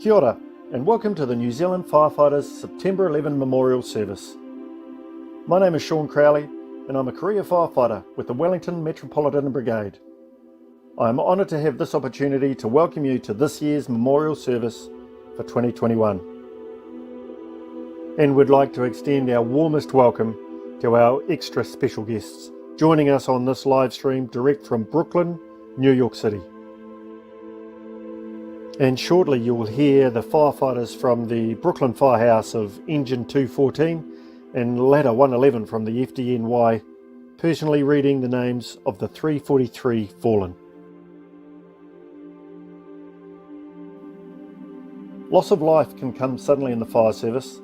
Kia ora, and welcome to the New Zealand Firefighters September 11 Memorial Service. My name is Sean Crowley, and I'm a career firefighter with the Wellington Metropolitan Brigade. I am honoured to have this opportunity to welcome you to this year's Memorial Service for 2021. And would like to extend our warmest welcome to our extra special guests, joining us on this live stream direct from Brooklyn, New York City. And shortly you will hear the firefighters from the Brooklyn Firehouse of Engine 214 and Ladder 111 from the FDNY, personally reading the names of the 343 fallen. Loss of life can come suddenly in the fire service,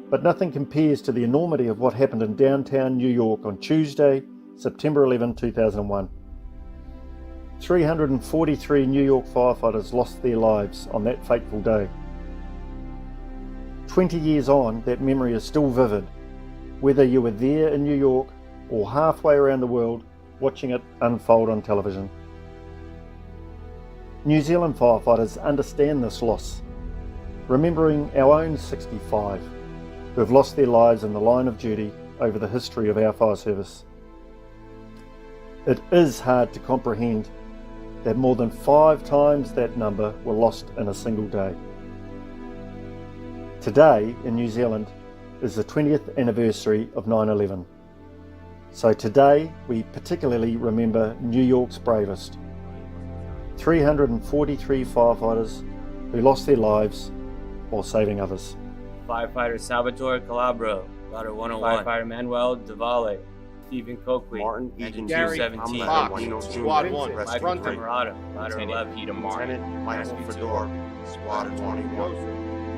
but nothing compares to the enormity of what happened in downtown New York on Tuesday, September 11, 2001. 343 New York firefighters lost their lives on that fateful day. 20 years on, that memory is still vivid, whether you were there in New York or halfway around the world watching it unfold on television. New Zealand firefighters understand this loss, remembering our own 65 who have lost their lives in the line of duty over the history of our fire service. It is hard to comprehend that more than 5 times that number were lost in a single day. Today in New Zealand is the 20th anniversary of 9/11. So today we particularly remember New York's bravest. 343 firefighters who lost their lives while saving others. Firefighter Salvatore Calabro, Ladder 101, Firefighter Manuel Davale, Stephen Coakley, Martin Engine Gary 217, Fox, Squad 1, Michael Camarada, Ladder 11, Peter Martin, Lieutenant Michael Fedor, Squad 21.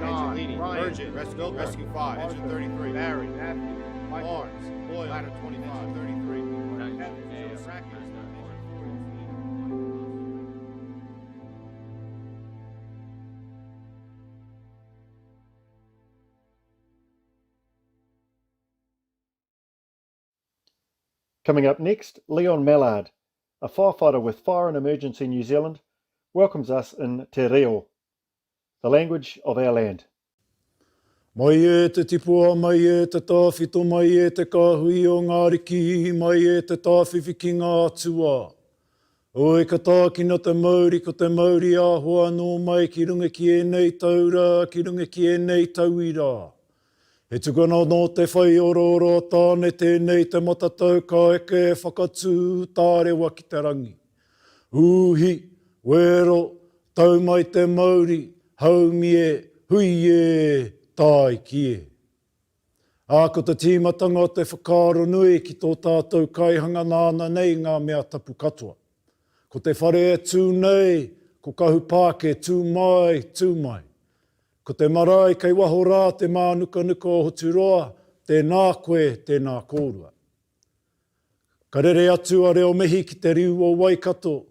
Angelini, Virgin, Rescue 5, Engine 33, Barry, Matthew, Lawrence, Boyle, Ladder 25, 33. Coming up next, Leon Mallard, a firefighter with Fire and Emergency New Zealand, welcomes us in Te Reo, the language of our land. Mai e te tipua, mai e te tāwhito, mai e te kāhui o ngā riki, mai e te tāwhiwhi ki ngā atua. Oi ka tākina te Māori, ko te Māori āhua no mai ki runga ki e nei taura, ki runga ki e nei tauira. He tukana no te whai oro tāne tēnei te matatau ka eke e whakatū tārewa ki te rangi. Uhi, wero, tau mai te Māori, haumi e, hui e, tai ki e. Ko te tīmatanga te whakaaro nui ki tō tātou kaihanga nāna nei ngā mea tapu katoa. Ko te whare e tū nei, ko kahu pāke tū mai, tū mai. Ko te marae kei waho rā te mānuka-nuka o Hoturoa, tēnā koe, tēnā kōrua. Ka rere atu a reo mihi ki te riu o Waikato,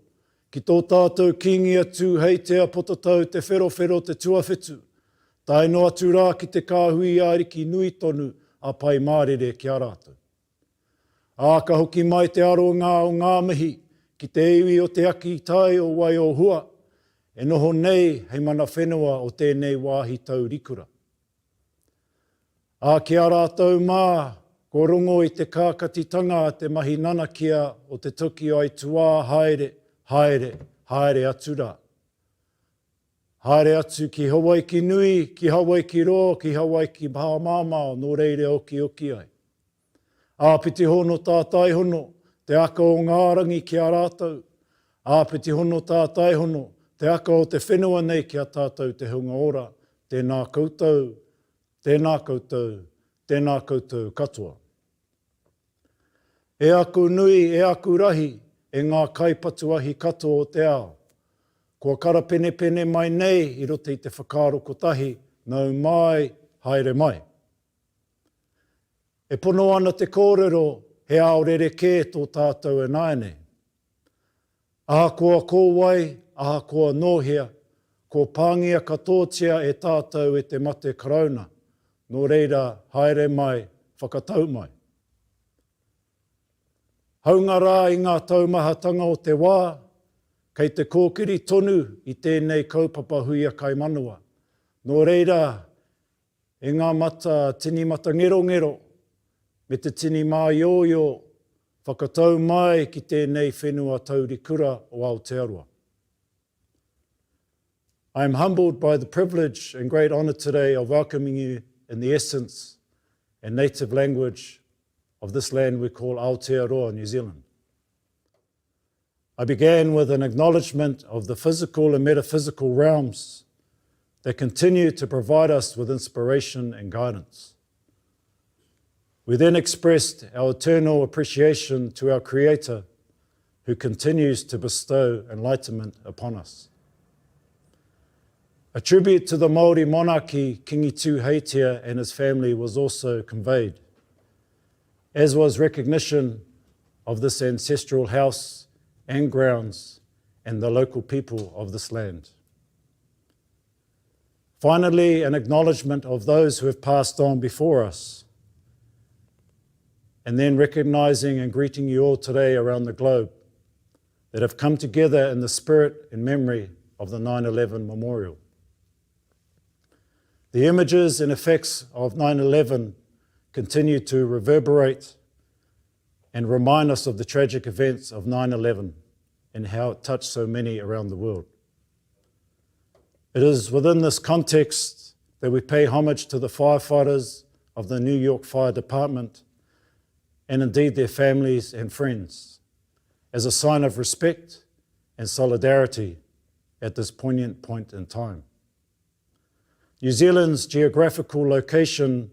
ki tō tātou kingi atu hei te apotatau te whero te tuawhetu. Taino atu rā ki te kāhui āriki nui tonu a pai mārere ki a rātou. Ka hoki mai te aronga o ngā mihi, ki te iwi o te aki tai o wai o hua, e noho nei hei mana whenua o tēnei wāhi tau rikura. Ki a rātou mā, ko rongo i te kākatitanga te mahi nanakia o te toki o ai tuā haere, haere, haere atu rā. Haere atu ki Hawaii ki nui, ki Hawaii ki ro, ki Hawaii ki Bahamamao, nō reire oki ai. Piti hono tātai hono, te aka o ngārangi ki a rātou. Piti hono tātai hono, te aka o te whenua nei ki a tātou te hunga ora, tēnā koutou, tēnā koutou, tēnā koutou katoa. E aku nui, e aku rahi, e ngā kaipatuahi katoa o te ao. Kua kara pene mai nei i rote i te whakaaro kotahi, nau mai, haere mai. E pono ana te kōrero, he ao rereke tō tātou e naene. Ahakoa kōwai, ahakoa nōhia, ko pāngia katotia e tātou e te mate karauna. Nō reira, haere mai, whakatau mai. Haunga rā i ngā taumahatanga o te wā, kei te kōkiri tonu i tēnei kaupapa huia kai manua. Nō reira, e ngā mata, tini mata ngero, me te tini mā ioio, whakatau mai ki tēnei whenua taurikura o Aotearoa. I am humbled by the privilege and great honour today of welcoming you in the essence and native language of this land we call Aotearoa, New Zealand. I began with an acknowledgement of the physical and metaphysical realms that continue to provide us with inspiration and guidance. We then expressed our eternal appreciation to our Creator, who continues to bestow enlightenment upon us. A tribute to the Māori monarchy, Kingi Tū Heitia and his family was also conveyed, as was recognition of this ancestral house and grounds and the local people of this land. Finally, an acknowledgement of those who have passed on before us, and then recognising and greeting you all today around the globe that have come together in the spirit and memory of the 9/11 memorial. The images and effects of 9/11 continue to reverberate and remind us of the tragic events of 9/11 and how it touched so many around the world. It is within this context that we pay homage to the firefighters of the New York Fire Department and indeed their families and friends as a sign of respect and solidarity at this poignant point in time. New Zealand's geographical location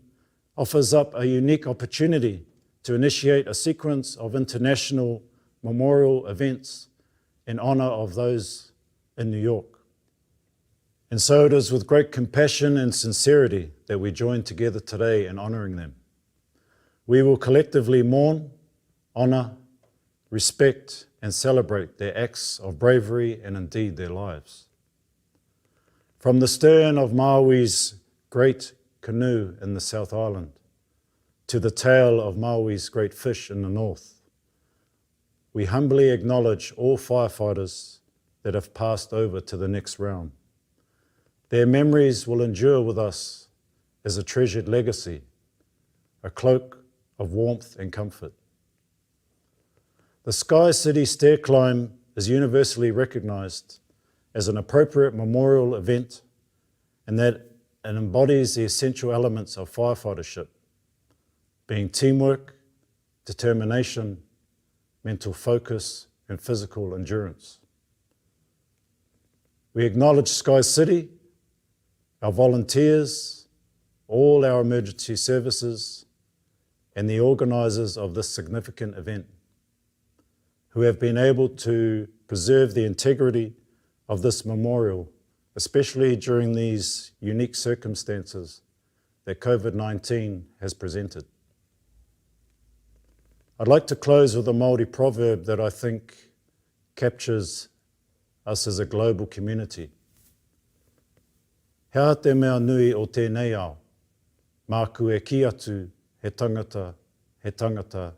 offers up a unique opportunity to initiate a sequence of international memorial events in honour of those in New York. And so it is with great compassion and sincerity that we join together today in honouring them. We will collectively mourn, honour, respect and celebrate their acts of bravery and indeed their lives. From the stern of Maui's great canoe in the South Island to the tail of Maui's great fish in the north, we humbly acknowledge all firefighters that have passed over to the next realm. Their memories will endure with us as a treasured legacy, a cloak of warmth and comfort. The Sky City stair climb is universally recognised as an appropriate memorial event and that it embodies the essential elements of firefightership, being teamwork, determination, mental focus and physical endurance. We acknowledge Sky City, our volunteers, all our emergency services, and the organisers of this significant event, who have been able to preserve the integrity of this memorial, especially during these unique circumstances that COVID-19 has presented. I'd like to close with a Māori proverb that I think captures us as a global community. Hea te mea nui o tēnei ao, māku e ki atu, he tangata, he tangata,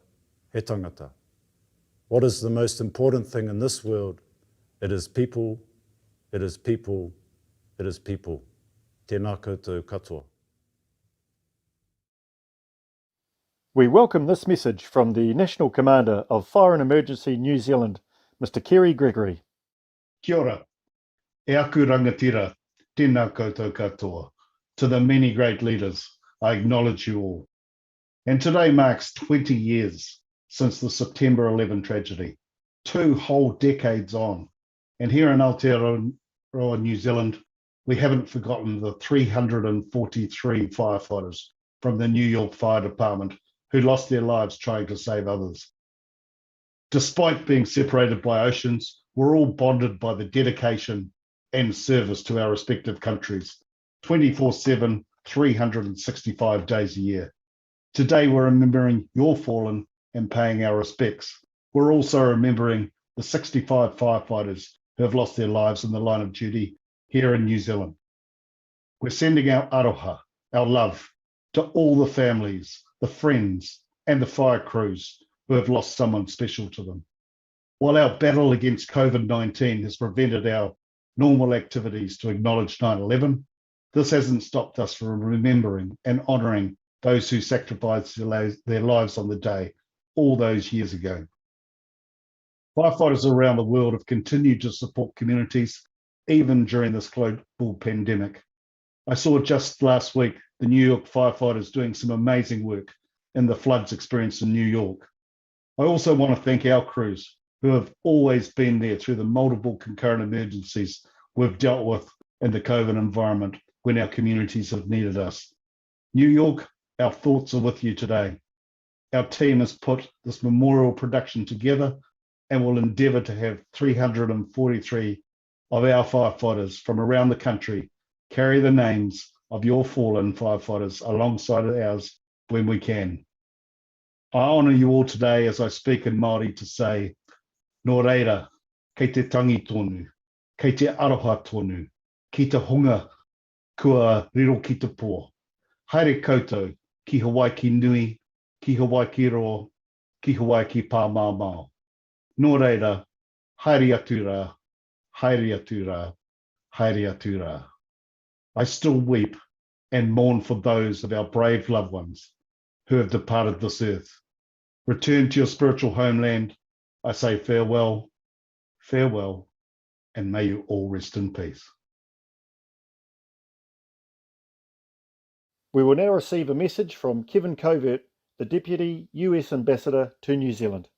he tangata. What is the most important thing in this world? It is people, it is people, it is people. Tēnā koutou katoa. We welcome this message from the National Commander of Fire and Emergency New Zealand, Mr. Kerry Gregory. Kia ora. E aku rangatira, tēnā koutou katoa. To the many great leaders, I acknowledge you all. And today marks 20 years since the September 11 tragedy, 2 whole decades on. And here in Aotearoa, New Zealand, we haven't forgotten the 343 firefighters from the New York Fire Department who lost their lives trying to save others. Despite being separated by oceans, we're all bonded by the dedication and service to our respective countries, 24/7, 365 days a year. Today, we're remembering your fallen and paying our respects. We're also remembering the 65 firefighters who have lost their lives in the line of duty here in New Zealand. We're sending our aroha, our love, to all the families, the friends, and the fire crews who have lost someone special to them. While our battle against COVID-19 has prevented our normal activities to acknowledge 9/11, This hasn't stopped us from remembering and honouring those who sacrificed their lives on the day all those years ago. Firefighters around the world have continued to support communities even during this global pandemic. I saw just last week the New York firefighters doing some amazing work in the floods experienced in New York. I also want to thank our crews who have always been there through the multiple concurrent emergencies we've dealt with in the COVID environment when our communities have needed us. New York, our thoughts are with you today. Our team has put this memorial production together and will endeavour to have 343 of our firefighters from around the country carry the names of your fallen firefighters alongside ours when we can. I honour you all today as I speak in Māori to say, Nō reira, kei te tangi tonu, kei te aroha tonu, ki te hunga kua riro ki te pō. Haere koutou, ki Hawaii ki nui, ki Hawaii ki roa, ki Hawaii ki pā māmao. Nō reira, haere atu rā, haere atu rā, haere atu rā. I still weep and mourn for those of our brave loved ones who have departed this earth. Return to your spiritual homeland. I say farewell, farewell, and may you all rest in peace. We will now receive a message from Kevin Covert, the Deputy US Ambassador to New Zealand.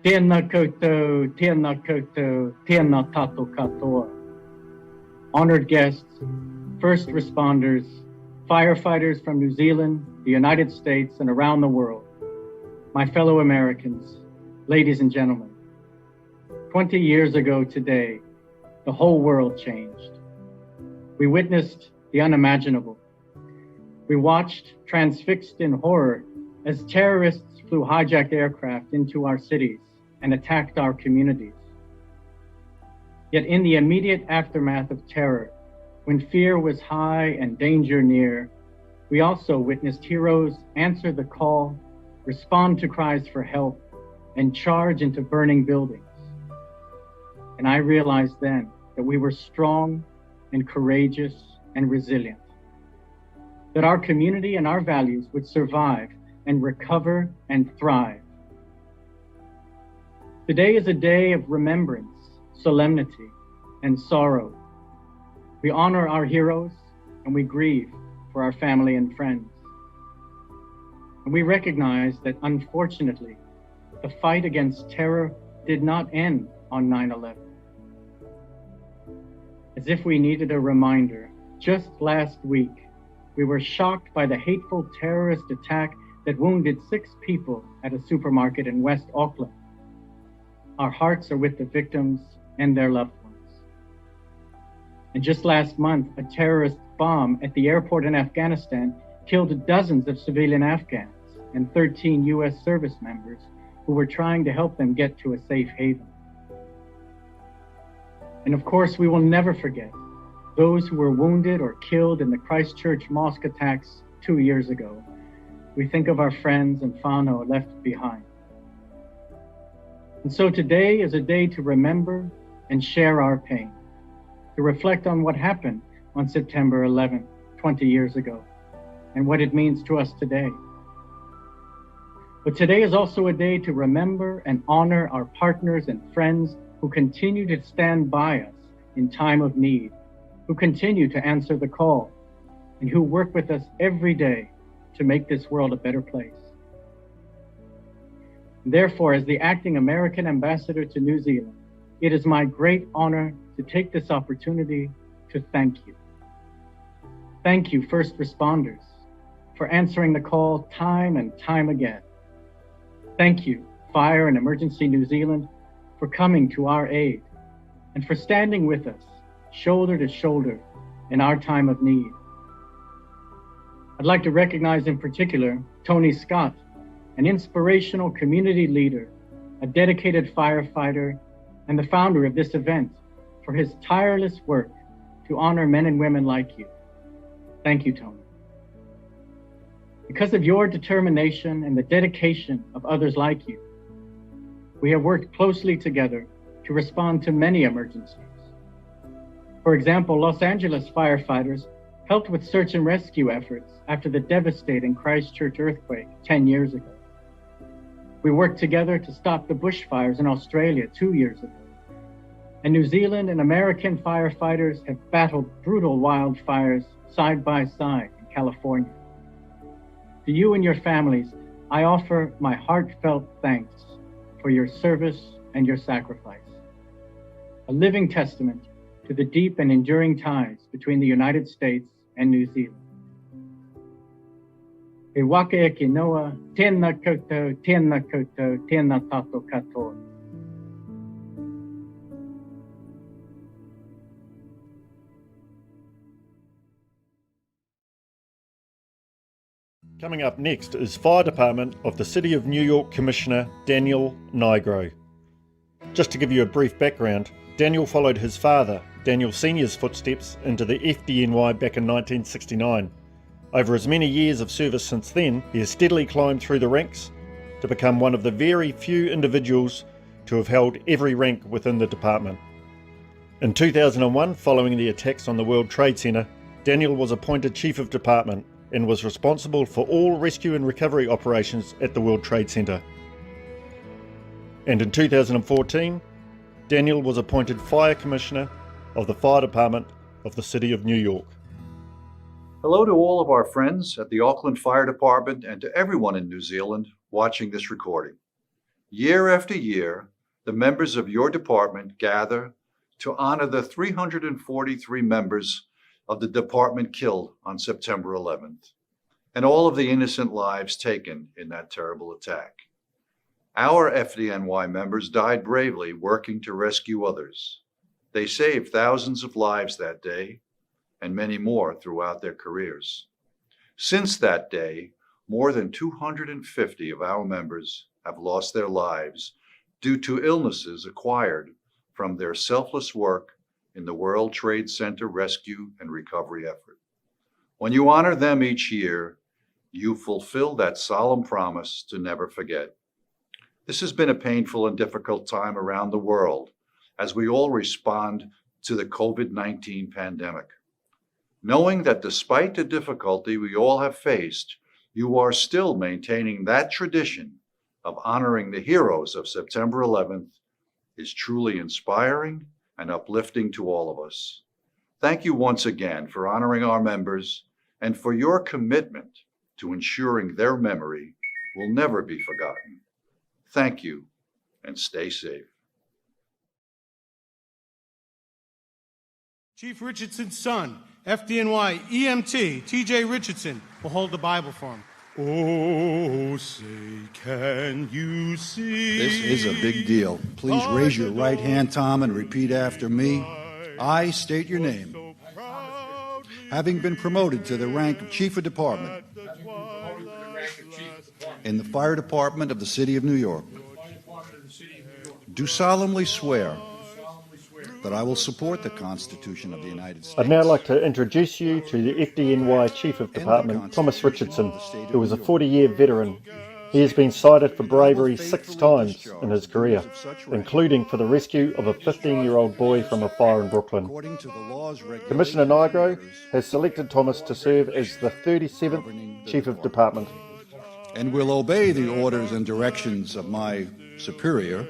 Tēnā koutou, tēnā koutou, tēnā tātou katoa. Honored guests, first responders, firefighters from New Zealand, the United States, and around the world, my fellow Americans, ladies and gentlemen, 20 years ago today, the whole world changed. We witnessed the unimaginable. We watched, transfixed in horror, as terrorists flew hijacked aircraft into our cities and attacked our communities. Yet in the immediate aftermath of terror, when fear was high and danger near, we also witnessed heroes answer the call, respond to cries for help, and charge into burning buildings. And I realized then that we were strong and courageous and resilient, that our community and our values would survive and recover and thrive. Today is a day of remembrance, solemnity, and sorrow. We honor our heroes and we grieve for our family and friends. And we recognize that, unfortunately, the fight against terror did not end on 9/11. As if we needed a reminder, just last week, we were shocked by the hateful terrorist attack that wounded 6 people at a supermarket in West Auckland. Our hearts are with the victims and their loved ones. And just last month, a terrorist bomb at the airport in Afghanistan killed dozens of civilian Afghans and 13 US service members who were trying to help them get to a safe haven. And of course, we will never forget those who were wounded or killed in the Christchurch mosque attacks 2 years ago. We think of our friends and whānau left behind. And so today is a day to remember and share our pain, to reflect on what happened on September 11th, 20 years ago, and what it means to us today. But today is also a day to remember and honor our partners and friends who continue to stand by us in time of need, who continue to answer the call, and who work with us every day to make this world a better place. Therefore, as the acting American ambassador to New Zealand, it is my great honor to take this opportunity to thank you. Thank you, first responders, for answering the call time and time again. Thank you, Fire and Emergency New Zealand, for coming to our aid and for standing with us, shoulder to shoulder, in our time of need. I'd like to recognize in particular Tony Scott, an inspirational community leader, a dedicated firefighter, and the founder of this event, for his tireless work to honor men and women like you. Thank you, Tony. Because of your determination and the dedication of others like you, we have worked closely together to respond to many emergencies. For example, Los Angeles firefighters helped with search and rescue efforts after the devastating Christchurch earthquake 10 years ago. We worked together to stop the bushfires in Australia 2 years ago. And New Zealand and American firefighters have battled brutal wildfires side by side in California. To you and your families, I offer my heartfelt thanks for your service and your sacrifice. A living testament to the deep and enduring ties between the United States and New Zealand. E wake e ki noa, tēnā koutou, tēnā tātou katoa. Coming up next is Fire Department of the City of New York Commissioner Daniel Nigro. Just to give you a brief background, Daniel followed his father, Daniel Sr.'s footsteps into the FDNY back in 1969. Over his many years of service since then, he has steadily climbed through the ranks to become one of the very few individuals to have held every rank within the department. In 2001, following the attacks on the World Trade Center, Daniel was appointed Chief of Department and was responsible for all rescue and recovery operations at the World Trade Center. And in 2014, Daniel was appointed Fire Commissioner of the Fire Department of the City of New York. Hello to all of our friends at the Auckland Fire Department and to everyone in New Zealand watching this recording. Year after year, the members of your department gather to honor the 343 members of the department killed on September 11th, and all of the innocent lives taken in that terrible attack. Our FDNY members died bravely working to rescue others. They saved thousands of lives that day, and many more throughout their careers. Since that day, more than 250 of our members have lost their lives due to illnesses acquired from their selfless work in the World Trade Center rescue and recovery effort. When you honor them each year, you fulfill that solemn promise to never forget. This has been a painful and difficult time around the world as we all respond to the COVID-19 pandemic. Knowing that despite the difficulty we all have faced, you are still maintaining that tradition of honoring the heroes of September 11th is truly inspiring and uplifting to all of us. Thank you once again for honoring our members and for your commitment to ensuring their memory will never be forgotten. Thank you, and stay safe. Chief Richardson's son, FDNY EMT TJ Richardson, will hold the Bible for him. Oh, say, can you see? This is a big deal. Please raise your right hand, Tom, and repeat after me. I state your name. Having been promoted to the rank of Chief of Department in the Fire Department of the City of New York, do solemnly swear that I will support the Constitution of the United States. I'd now like to introduce you to the FDNY Chief of Department, Thomas Richardson, who is a 40-year veteran. He has been cited for bravery 6 times in his career, including for the rescue of a 15-year-old boy from a fire in Brooklyn. Commissioner Nigro has selected Thomas to serve as the 37th Chief of Department. And will obey the orders and directions of my superior.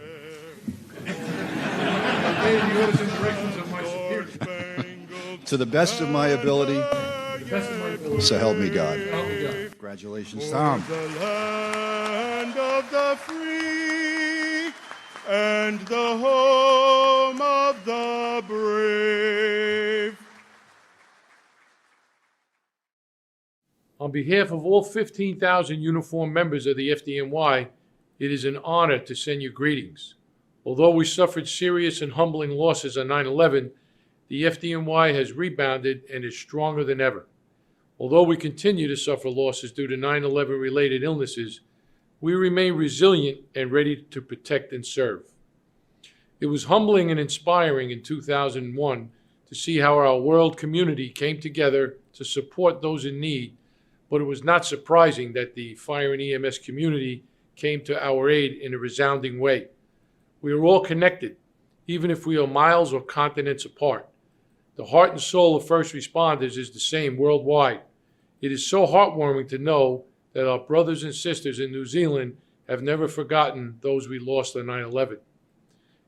To the best of my ability, so help me God. Congratulations, Tom. The land of the free and the home of the brave. On behalf of all 15,000 uniformed members of the FDNY, it is an honor to send you greetings. Although we suffered serious and humbling losses on 9/11, the FDNY has rebounded and is stronger than ever. Although we continue to suffer losses due to 9/11 related illnesses, we remain resilient and ready to protect and serve. It was humbling and inspiring in 2001 to see how our world community came together to support those in need, but it was not surprising that the fire and EMS community came to our aid in a resounding way. We are all connected, even if we are miles or continents apart. The heart and soul of first responders is the same worldwide. It is so heartwarming to know that our brothers and sisters in New Zealand have never forgotten those we lost on 9/11.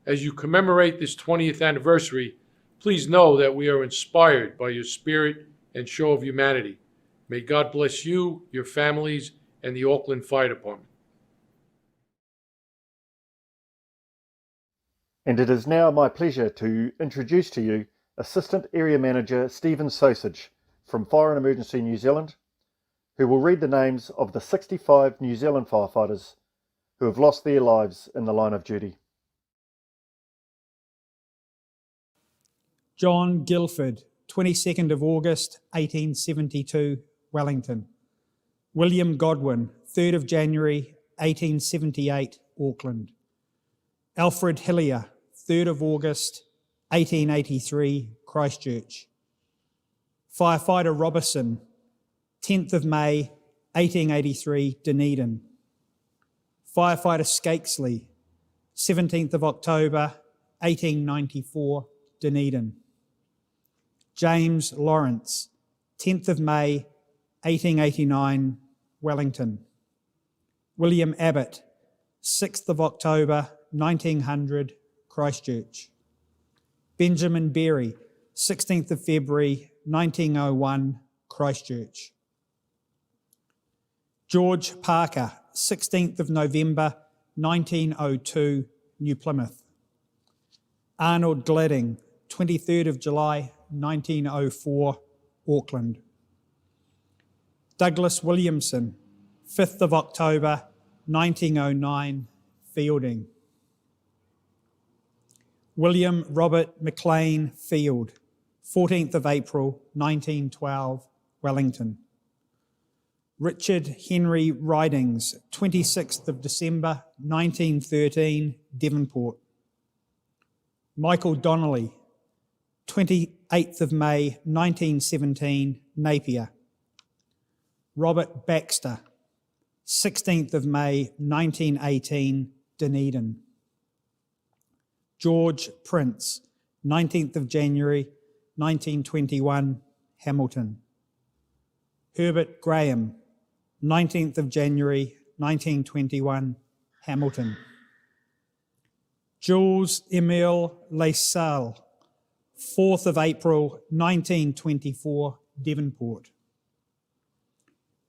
As you commemorate this 20th anniversary, please know that we are inspired by your spirit and show of humanity. May God bless you, your families, and the Auckland Fire Department. And it is now my pleasure to introduce to you Assistant Area Manager Stephen Sosage from Fire and Emergency New Zealand, who will read the names of the 65 New Zealand firefighters who have lost their lives in the line of duty. John Guilford, 22nd of August, 1872, Wellington. William Godwin, 3rd of January, 1878, Auckland. Alfred Hillier, 3rd of August, 1883, Christchurch. Firefighter Robertson, 10th of May, 1883, Dunedin. Firefighter Skakesley, 17th of October, 1894, Dunedin. James Lawrence, 10th of May, 1889, Wellington. William Abbott, 6th of October, 1900, Christchurch. Benjamin Berry, 16th of February, 1901, Christchurch. George Parker, 16th of November, 1902, New Plymouth. Arnold Gladding, 23rd of July, 1904, Auckland. Douglas Williamson, 5th of October, 1909, Fielding. William Robert McLean Field, 14th of April, 1912, Wellington. Richard Henry Ridings, 26th of December, 1913, Devonport. Michael Donnelly, 28th of May, 1917, Napier. Robert Baxter, 16th of May, 1918, Dunedin. George Prince, 19th of January, 1921, Hamilton. Herbert Graham, 19th of January, 1921, Hamilton. Jules Emile Lasalle, 4th of April, 1924, Devonport.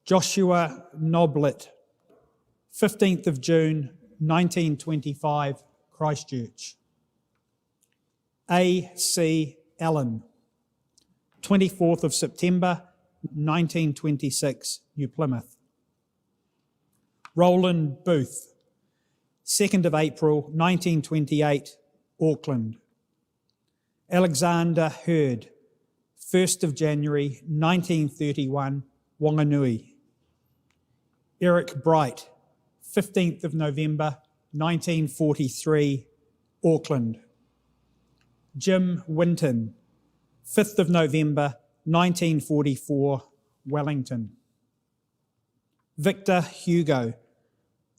Joshua Noblet, 15th of June, 1925, Christchurch. A.C. Allen, 24th of September, 1926, New Plymouth. Roland Booth, 2nd of April, 1928, Auckland. Alexander Hurd, 1st of January, 1931, Wanganui. Eric Bright, 15th of November, 1943, Auckland. Jim Winton, 5th of November, 1944, Wellington. Victor Hugo,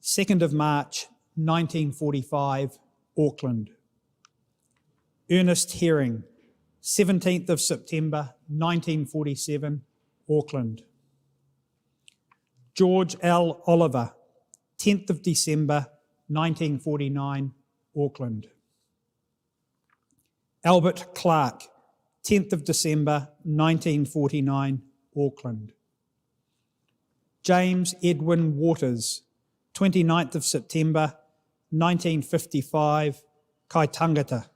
2nd of March, 1945, Auckland. Ernest Herring, 17th of September, 1947, Auckland. George L. Oliver, 10th of December, 1949, Auckland. Albert Clark, 10th of December, 1949, Auckland. James Edwin Waters, 29th of September, 1955, Kaitangata.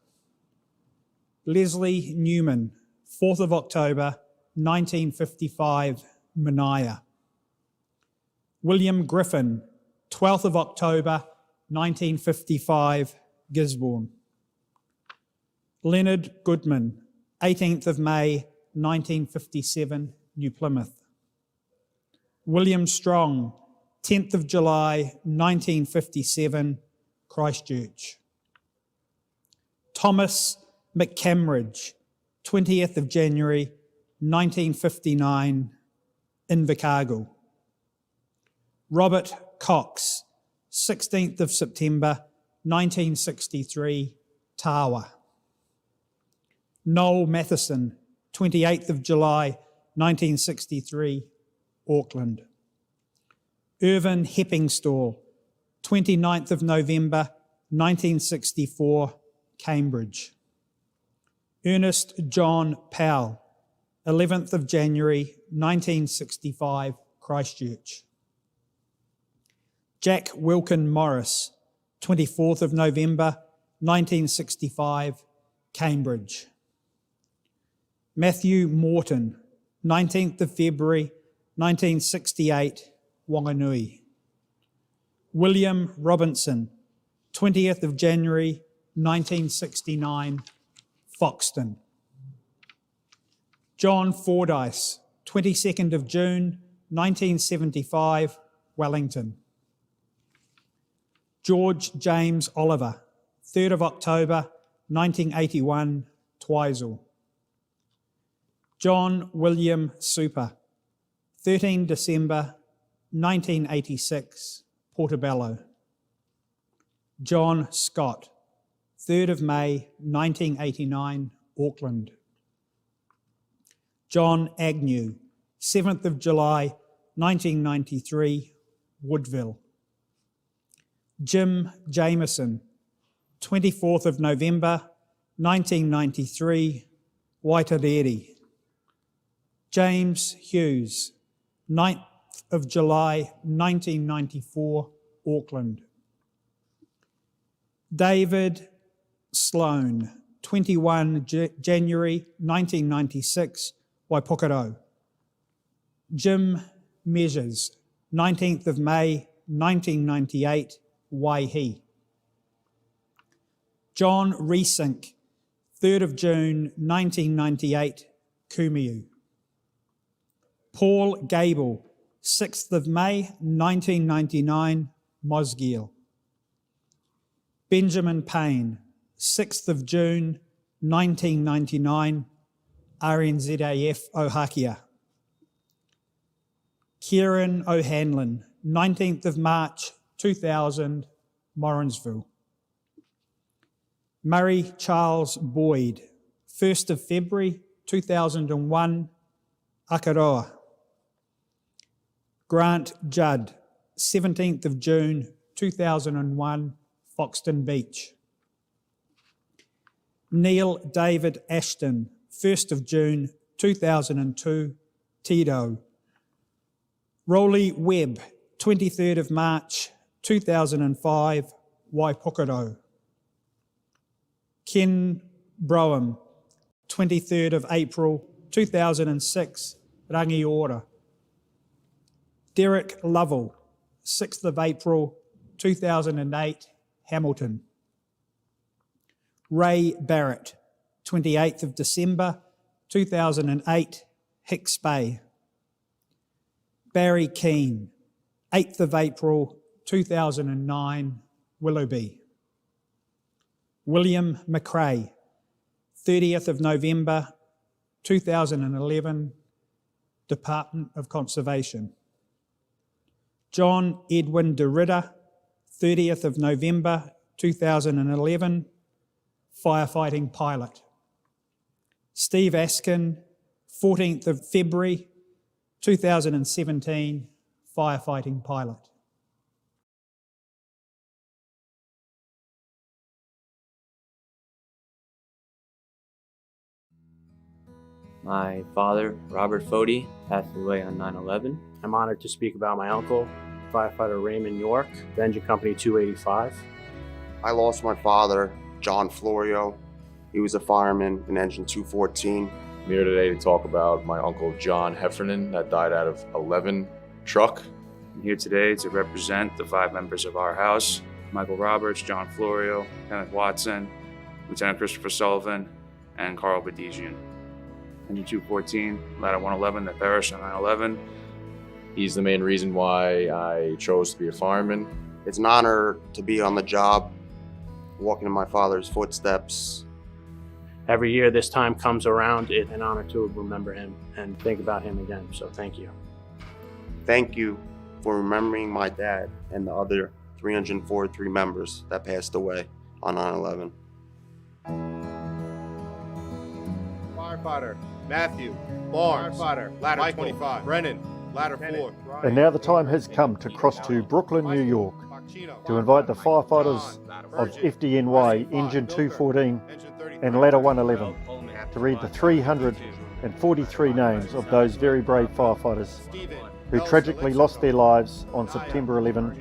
Leslie Newman, 4th of October, 1955, Manaia. William Griffin, 12th of October, 1955, Gisborne. Leonard Goodman, 18th of May, 1957, New Plymouth. William Strong, 10th of July, 1957, Christchurch. Thomas McCamridge, 20th of January, 1959, Invercargill. Robert Cox, 16th of September, 1963, Tawa. Noel Matheson, 28th of July, 1963, Auckland. Irvin Heppingstall, 29th of November, 1964, Cambridge. Ernest John Powell, 11th of January, 1965, Christchurch. Jack Wilkin Morris, 24th of November, 1965, Cambridge. Matthew Morton, 19th of February, 1968, Wanganui. William Robinson, 20th of January, 1969, Foxton. John Fordyce, 22nd of June, 1975, Wellington. George James Oliver, 3rd of October, 1981, Twizel. John William Super, 13 December, 1986, Portobello. John Scott, 3rd of May, 1989, Auckland. John Agnew, 7th of July, 1993, Woodville. Jim Jameson, 24th of November, 1993, Waitarere. James Hughes, 9th of July, 1994, Auckland. David Sloan, 21 January, 1996, Waipokaro. Jim Measures, 19th of May, 1998, Waihi. John Reesink, 3rd of June, 1998, Kumiu. Paul Gable, 6th of May, 1999, Mosgiel. Benjamin Payne, 6th of June, 1999, RNZAF Ohakia. Kieran O'Hanlon, 19th of March, 2000, Morrinsville. Murray Charles Boyd, 1st of February, 2001, Akaroa. Grant Judd, 17th of June, 2001, Foxton Beach. Neil David Ashton, 1st of June, 2002, Tito. Rolly Webb, 23rd of March, 2005, Waipokaro. Ken Broham, 23rd of April, 2006, Rangiora. Derek Lovell, 6th of April, 2008, Hamilton. Ray Barrett, 28th of December, 2008, Hicks Bay. Barry Keane, 8th of April, 2009, Willoughby. William McRae, 30th of November, 2011, Department of Conservation. John Edwin DeRidder, 30th of November, 2011, firefighting pilot. Steve Askin, 14th of February, 2017, firefighting pilot. My father, Robert Fody, passed away on 9/11. I'm honored to speak about my uncle, firefighter Raymond York, Engine Company 285. I lost my father, John Florio. He was a fireman in Engine 214. I'm here today to talk about my uncle John Heffernan that died out of 11 truck. I'm here today to represent the 5 members of our house: Michael Roberts, John Florio, Kenneth Watson, Lieutenant Christopher Sullivan, and Carl Badigian. Engine 214, ladder 111 that perished on 9/11. He's the main reason why I chose to be a fireman. It's an honor to be on the job, walking in my father's footsteps. Every year this time comes around, it's an honor to remember him and think about him again, so thank you. Thank you for remembering my dad and the other 343 members that passed away on 9/11. Firefighter Matthew Barnes. Firefighter ladder Michael 25. Brennan ladder 4. And now the time has come to cross to Brooklyn, New York, to invite the firefighters of FDNY Engine 214 and Ladder 111 to read the 343 names of those very brave firefighters who tragically lost their lives on September 11,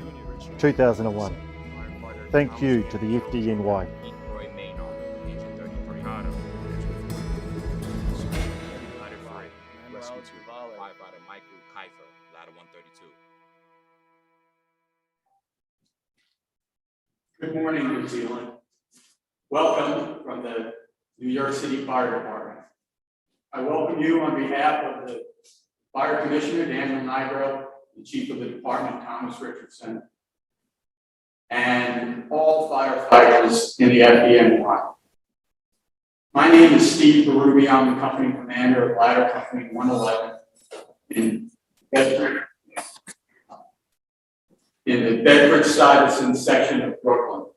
2001. Thank you to the FDNY. Firefighter Michael Kiefer, ladder 132. Good morning, New Zealand. Welcome from the New York City Fire Department. I welcome you on behalf of the Fire Commissioner, Daniel Nigro, the Chief of the Department, Thomas Richardson, and all firefighters in the FDNY. My name is Steve Berube. I'm the company commander of Ladder Company 111 in Bedford, in the Bedford-Stuyvesant section of Brooklyn.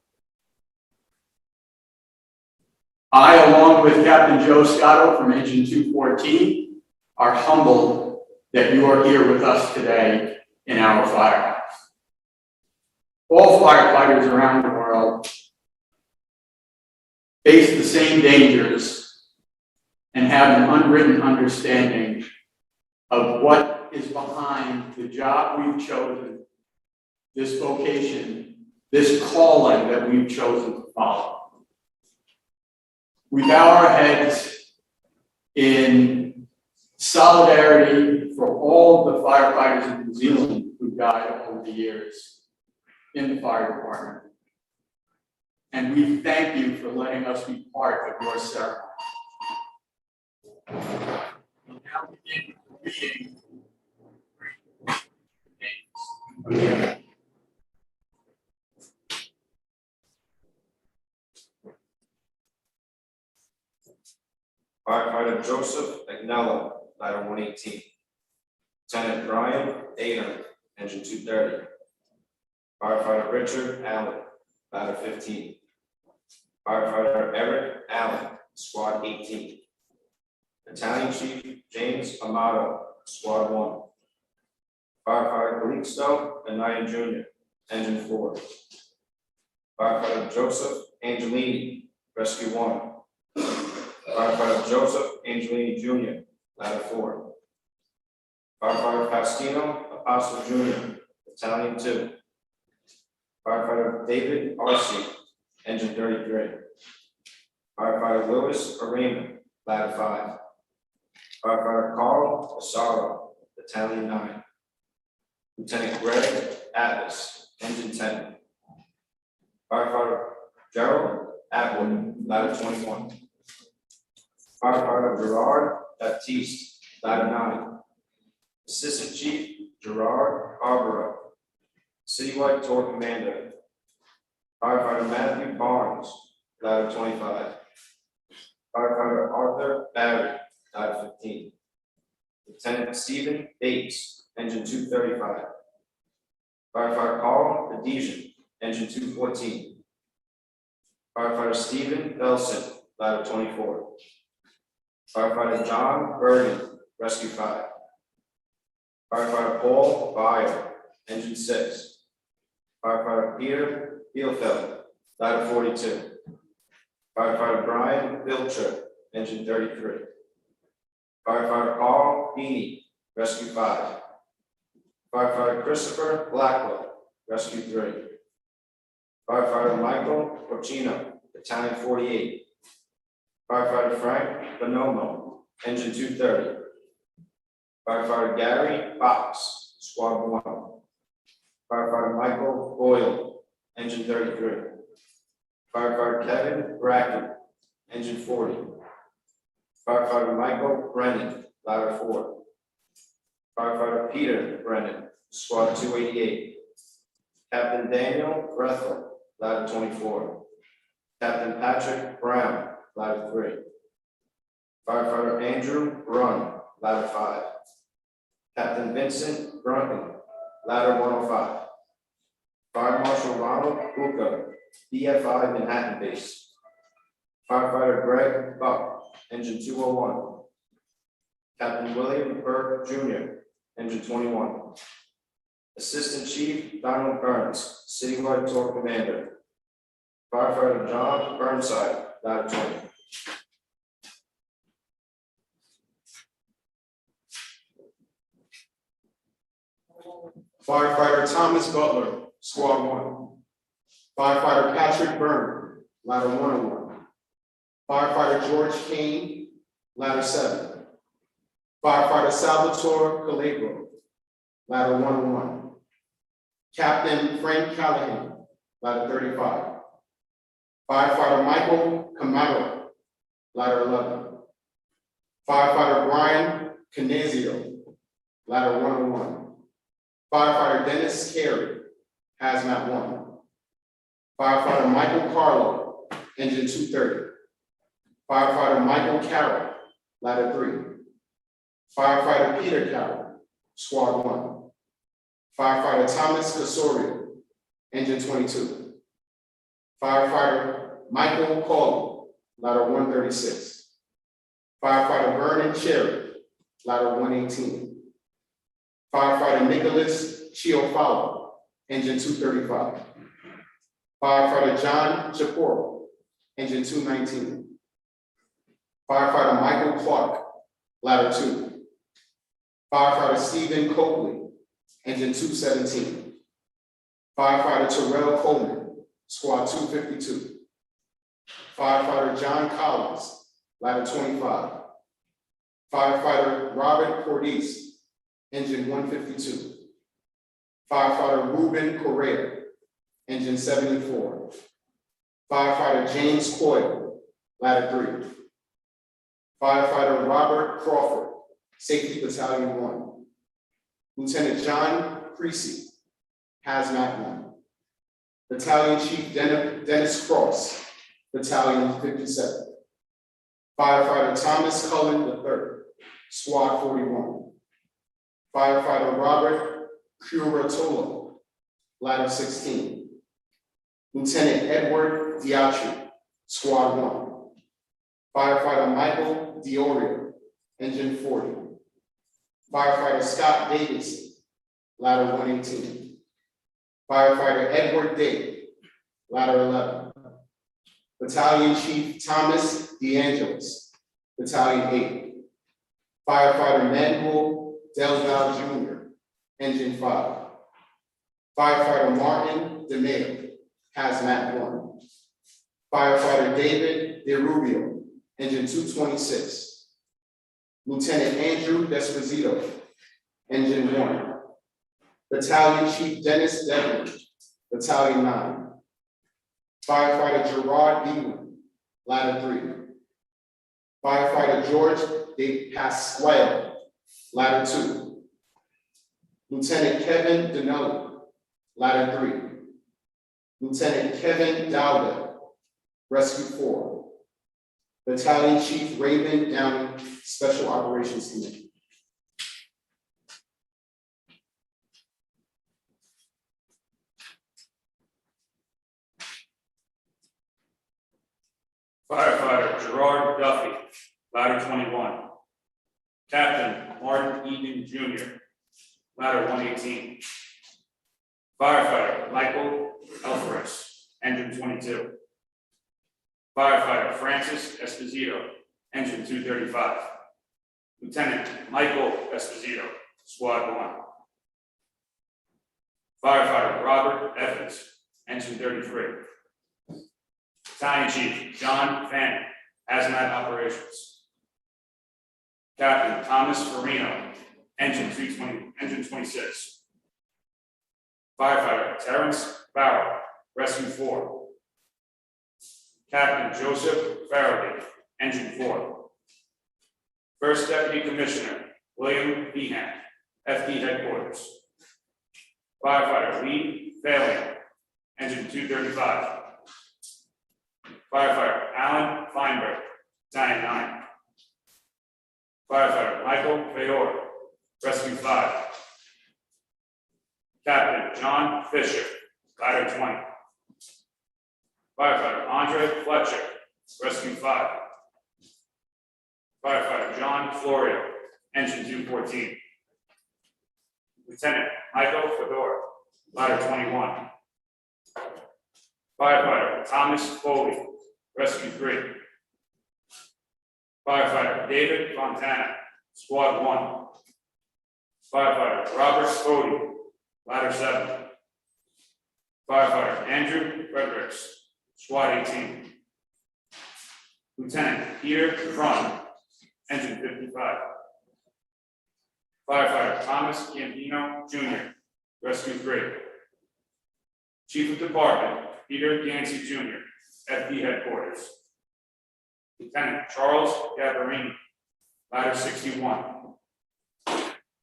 I, along with Captain Joe Scotto from Engine 214, are humbled that you are here with us today in our firehouse. All firefighters around the world face the same dangers and have an unwritten understanding of what is behind the job we've chosen, this vocation, this calling that we've chosen to follow. We bow our heads in solidarity for all of the firefighters in New Zealand who died over the years in the fire department. And we thank you for letting us be part of your ceremony. We'll now begin reading. Firefighter Joseph Agnello, ladder 118. Lieutenant Brian Adam, engine 230. Firefighter Richard Allen, ladder 15. Firefighter Eric Allen, squad 18. Battalion Chief James Amato, squad 1. Firefighter Calixto Anaya Jr., engine 4. Firefighter Joseph Angelini, rescue 1. Firefighter Joseph Angelini Jr., ladder 4. Firefighter Faustino Apostle Jr., battalion 2. Firefighter David Arce, engine 33. Firefighter Lewis Arena, ladder 5. Firefighter Carl Asaro, battalion 9. Lieutenant Greg Atlas, engine 10. Firefighter Gerald Atwood, ladder 21. Firefighter Gerard Baptiste, ladder 9. Assistant Chief Gerard Arborough, Citywide Tour Commander. Firefighter Matthew Barnes, ladder 25. Firefighter Arthur Barry, ladder 15. Lieutenant Stephen Bates, engine 235. Firefighter Carl Adesian, engine 214. Firefighter Stephen Belson, ladder 24. Firefighter John Bergen, rescue 5. Firefighter Paul Byer, engine 6. Firefighter Peter Bielfeld, ladder 42. Firefighter Brian Bilcher, engine 33. Firefighter Carl Beanie, rescue 5. Firefighter Christopher Blackwell, rescue 3. Firefighter Michael Porcino, battalion 48. Firefighter Frank Bonomo, engine 230. Firefighter Gary Fox, squad 1. Firefighter Michael Boyle, engine 33. Firefighter Kevin Bracken, engine 40. Firefighter Michael Brennan, ladder 4. Firefighter Peter Brennan, squad 288. Captain Daniel Brethel, ladder 24. Captain Patrick Brown, ladder 3. Firefighter Andrew Brunn, ladder 5. Captain Vincent Brunton, ladder 105. Fire Marshal Ronald Buka, BFI Manhattan Base. Firefighter Greg Buck, Engine 201. Captain William Burke Jr., Engine 21. Assistant Chief Donald Burns, Citywide Tour Commander. Firefighter John Burnside, Ladder 20. Firefighter Thomas Butler, Squad 1. Firefighter Patrick Byrne, Ladder 101. Firefighter George Kane, Ladder 7. Firefighter Salvatore Calabro, Ladder 101. Captain Frank Callahan, Ladder 35. Firefighter Michael Camaro, Ladder 11. Firefighter Brian Canizio, Ladder 101. Firefighter Dennis Carey, Hazmat 1. Firefighter Michael Carlo, Engine 230. Firefighter Michael Carroll, Ladder 3. Firefighter Peter Carroll, Squad 1. Firefighter Thomas Casorio, Engine 22. Firefighter Michael Cawley, Ladder 136. Firefighter Vernon Cherry, Ladder 118. Firefighter Nicholas Chiofalo, Engine 235. Firefighter John Chaporo, Engine 219. Firefighter Michael Clark, Ladder 2. Firefighter Stephen Copley, Engine 217. Firefighter Terrell Coleman, Squad 252. Firefighter John Collins, Ladder 25. Firefighter Robert Cordes, Engine 152. Firefighter Ruben Correa, Engine 74. Firefighter James Coyle, Ladder 3. Firefighter Robert Crawford, Safety Battalion 1. Lieutenant John Creasy, Hazmat 1. Battalion Chief Dennis Cross, Battalion 57. Firefighter Thomas Cullen III, Squad 41. Firefighter Robert Curatolo, Ladder 16. Lieutenant Edward Diatri, Squad 1. Firefighter Michael Diorio, Engine 40. Firefighter Scott Davidson, Ladder 118. Firefighter Edward Day, Ladder 11. Battalion Chief Thomas DeAngelis, Battalion 8. Firefighter Manuel Delval Jr., Engine 5. Firefighter Martin DeMeo, Hazmat 1. Firefighter David DeRubio, Engine 226. Lieutenant Andrew Desposito, Engine 1. Battalion Chief Dennis Devlin, Battalion 9. Firefighter Gerard Beeman, Ladder 3. Firefighter George De Pasquale, Ladder 2. Lieutenant Kevin Dinelli, Ladder 3. Lieutenant Kevin Dowdell, Rescue 4. Battalion Chief Raymond Downey, Special Operations Committee. Firefighter Gerard Duffy, Ladder 21. Captain Martin Eden Jr., Ladder 118. Firefighter Michael Alvarez, Engine 22. Firefighter Francis Esposito, Engine 235. Lieutenant Michael Esposito, Squad 1. Firefighter Robert Evans, Engine 33. Battalion Chief John Fanning, Hazmat Operations. Captain Thomas Farino, Engine 26. Firefighter Terrence Barrow, Rescue 4. Captain Joseph Farragut, Engine 4. First Deputy Commissioner William Behan, FD Headquarters. Firefighter Lee Failing, Engine 235. Firefighter Alan Feinberg, Battalion 9. Firefighter Michael Fayor, Rescue 5. Captain John Fisher, Ladder 20. Firefighter Andre Fletcher, Rescue 5. Firefighter John Florio, engine 214. Lieutenant Michael Fedor, ladder 21. Firefighter Thomas Foley, rescue 3. Firefighter David Fontana, squad 1. Firefighter Robert Spody, ladder 7. Firefighter Andrew Fredericks, squad 18. Lieutenant Peter Cron, engine 55. Firefighter Thomas Gambino Jr., rescue 3. Chief of Department Peter Yancey Jr., FD headquarters. Lieutenant Charles Gabarini, ladder 61.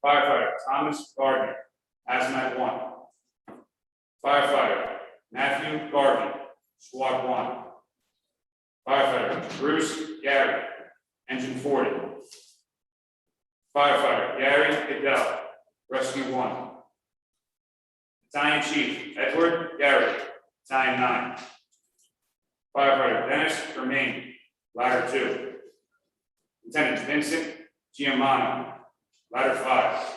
Firefighter Thomas Gardner, hazmat 1. Firefighter Matthew Garvey, squad 1. Firefighter Bruce Gary, engine 40. Firefighter Gary Goodell, rescue 1. Battalion Chief Edward Gary, battalion 9. Firefighter Dennis Germain, ladder 2. Lieutenant Vincent Giamano, ladder 5.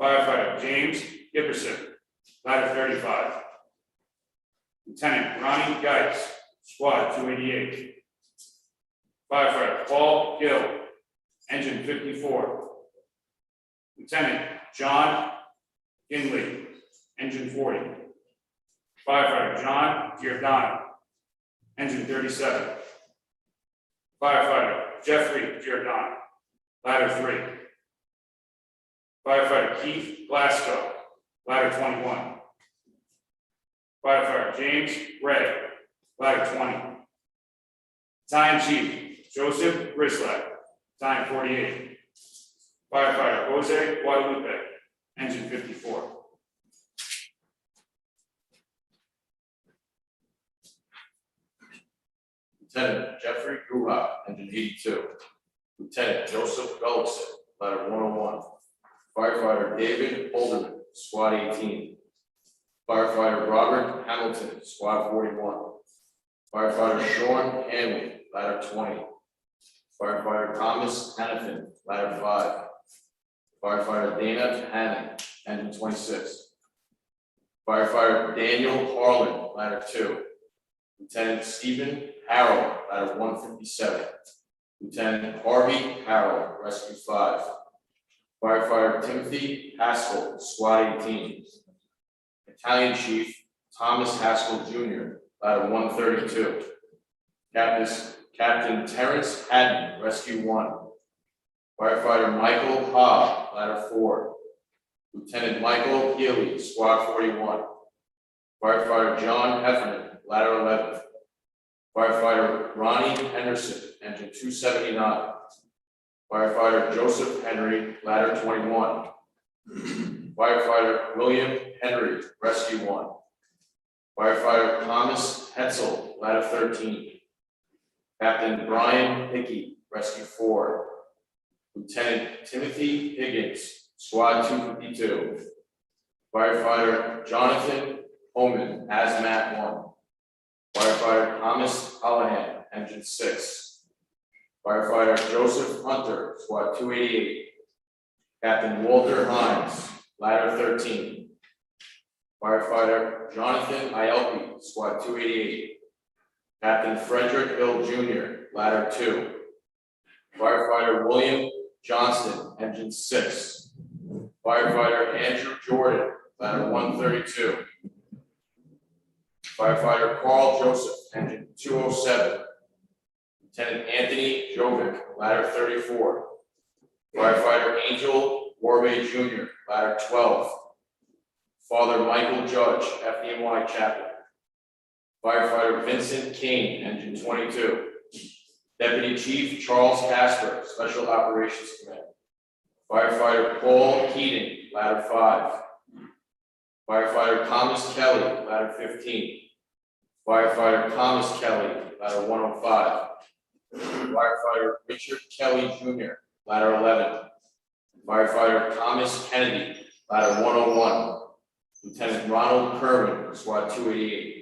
Firefighter James Gibberson, ladder 35. Lieutenant Ronnie Geitz, squad 288. Firefighter Paul Gill, engine 54. Lieutenant John Ginley, engine 40. Firefighter John Giordano, engine 37. Firefighter Jeffrey Giordano, ladder 3. Firefighter Keith Glasgow, ladder 21. Firefighter James Ray, ladder 20. Battalion Chief Joseph Grislak, battalion 48. Firefighter Jose Guadalupe, engine 54. Lieutenant Jeffrey Guha, engine 82. Lieutenant Joseph Gullickson, ladder 101. Firefighter David Holderman, squad 18. Firefighter Robert Hamilton, squad 41. Firefighter Sean Hanley, ladder 20. Firefighter Thomas Hannafin, ladder 5. Firefighter Dana Hannon, engine 26. Firefighter Daniel Harlan, ladder 2. Lieutenant Stephen Harrell, ladder 157. Lieutenant Harvey Harrell, rescue 5. Firefighter Timothy Haskell, squad 18. Battalion Chief Thomas Haskell Jr., ladder 132. Captain Terrence Haddon, rescue 1. Firefighter Michael Hobb, ladder 4. Lieutenant Michael Healy, squad 41. Firefighter John Heffernan, ladder 11. Firefighter Ronnie Henderson, engine 279. Firefighter Joseph Henry, ladder 21. Firefighter William Henry, rescue 1. Firefighter Thomas Hetzel, ladder 13. Captain Brian Hickey, rescue 4. Lieutenant Timothy Higgins, squad 252. Firefighter Jonathan Homan, hazmat 1. Firefighter Thomas Callahan, engine 6. Firefighter Joseph Hunter, squad 288. Captain Walter Hines, ladder 13. Firefighter Jonathan Ielke, squad 288. Captain Frederick Hill Jr., ladder 2. Firefighter William Johnston, engine 6. Firefighter Andrew Jordan, ladder 132. Firefighter Carl Joseph, engine 207. Lieutenant Anthony Jovic, ladder 34. Firefighter Angel Warbe Jr., ladder 12. Father Michael Judge, FDNY chaplain. Firefighter Vincent Kane, engine 22. Deputy Chief Charles Casper, Special Operations Command. Firefighter Paul Keating, ladder 5. Firefighter Thomas Kelly, ladder 15. Firefighter Thomas Kelly, ladder 105. Firefighter Richard Kelly Jr., ladder 11. Firefighter Thomas Kennedy, ladder 101. Lieutenant Ronald Kerman, squad 288.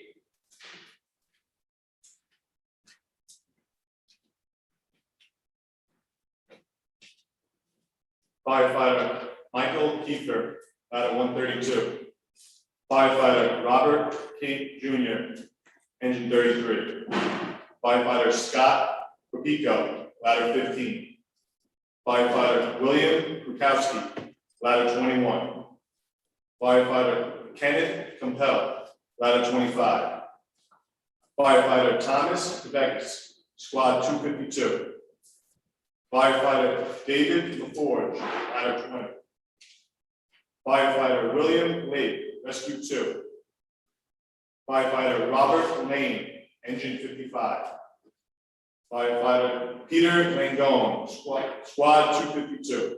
Firefighter Michael Kiefer, ladder 132. Firefighter Robert King Jr., engine 33. Firefighter Scott Propico, ladder 15. Firefighter William Krukowski, ladder 21. Firefighter Kenneth Compel, ladder 25. Firefighter Thomas Quebecus, squad 252. Firefighter David LaForge, ladder 20. Firefighter William Lake, rescue 2. Firefighter Robert Lane, engine 55. Firefighter Peter Langone, squad 252.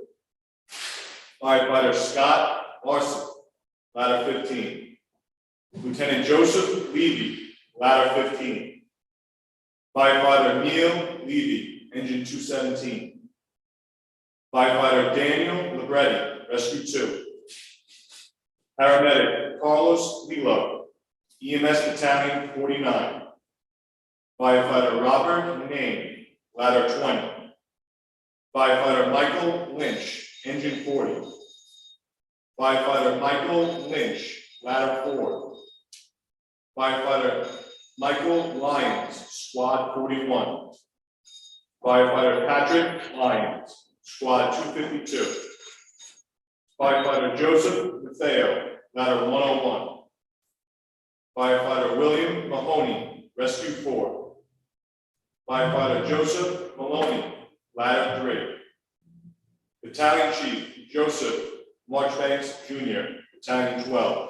Firefighter Scott Larson, ladder 15. Lieutenant Joseph Levy, ladder 15. Firefighter Neil Levy, engine 217. Firefighter Daniel Libretti, rescue 2. Paramedic Carlos Lilo, EMS Battalion 49. Firefighter Robert Name, ladder 20. Firefighter Michael Lynch, engine 40. Firefighter Michael Lynch, ladder 4. Firefighter Michael Lyons, squad 41. Firefighter Patrick Lyons, squad 252. Firefighter Joseph Matheo, ladder 101. Firefighter William Mahoney, rescue 4. Firefighter Joseph Maloney, ladder 3. Battalion Chief Joseph Marchbanks Jr., Battalion 12.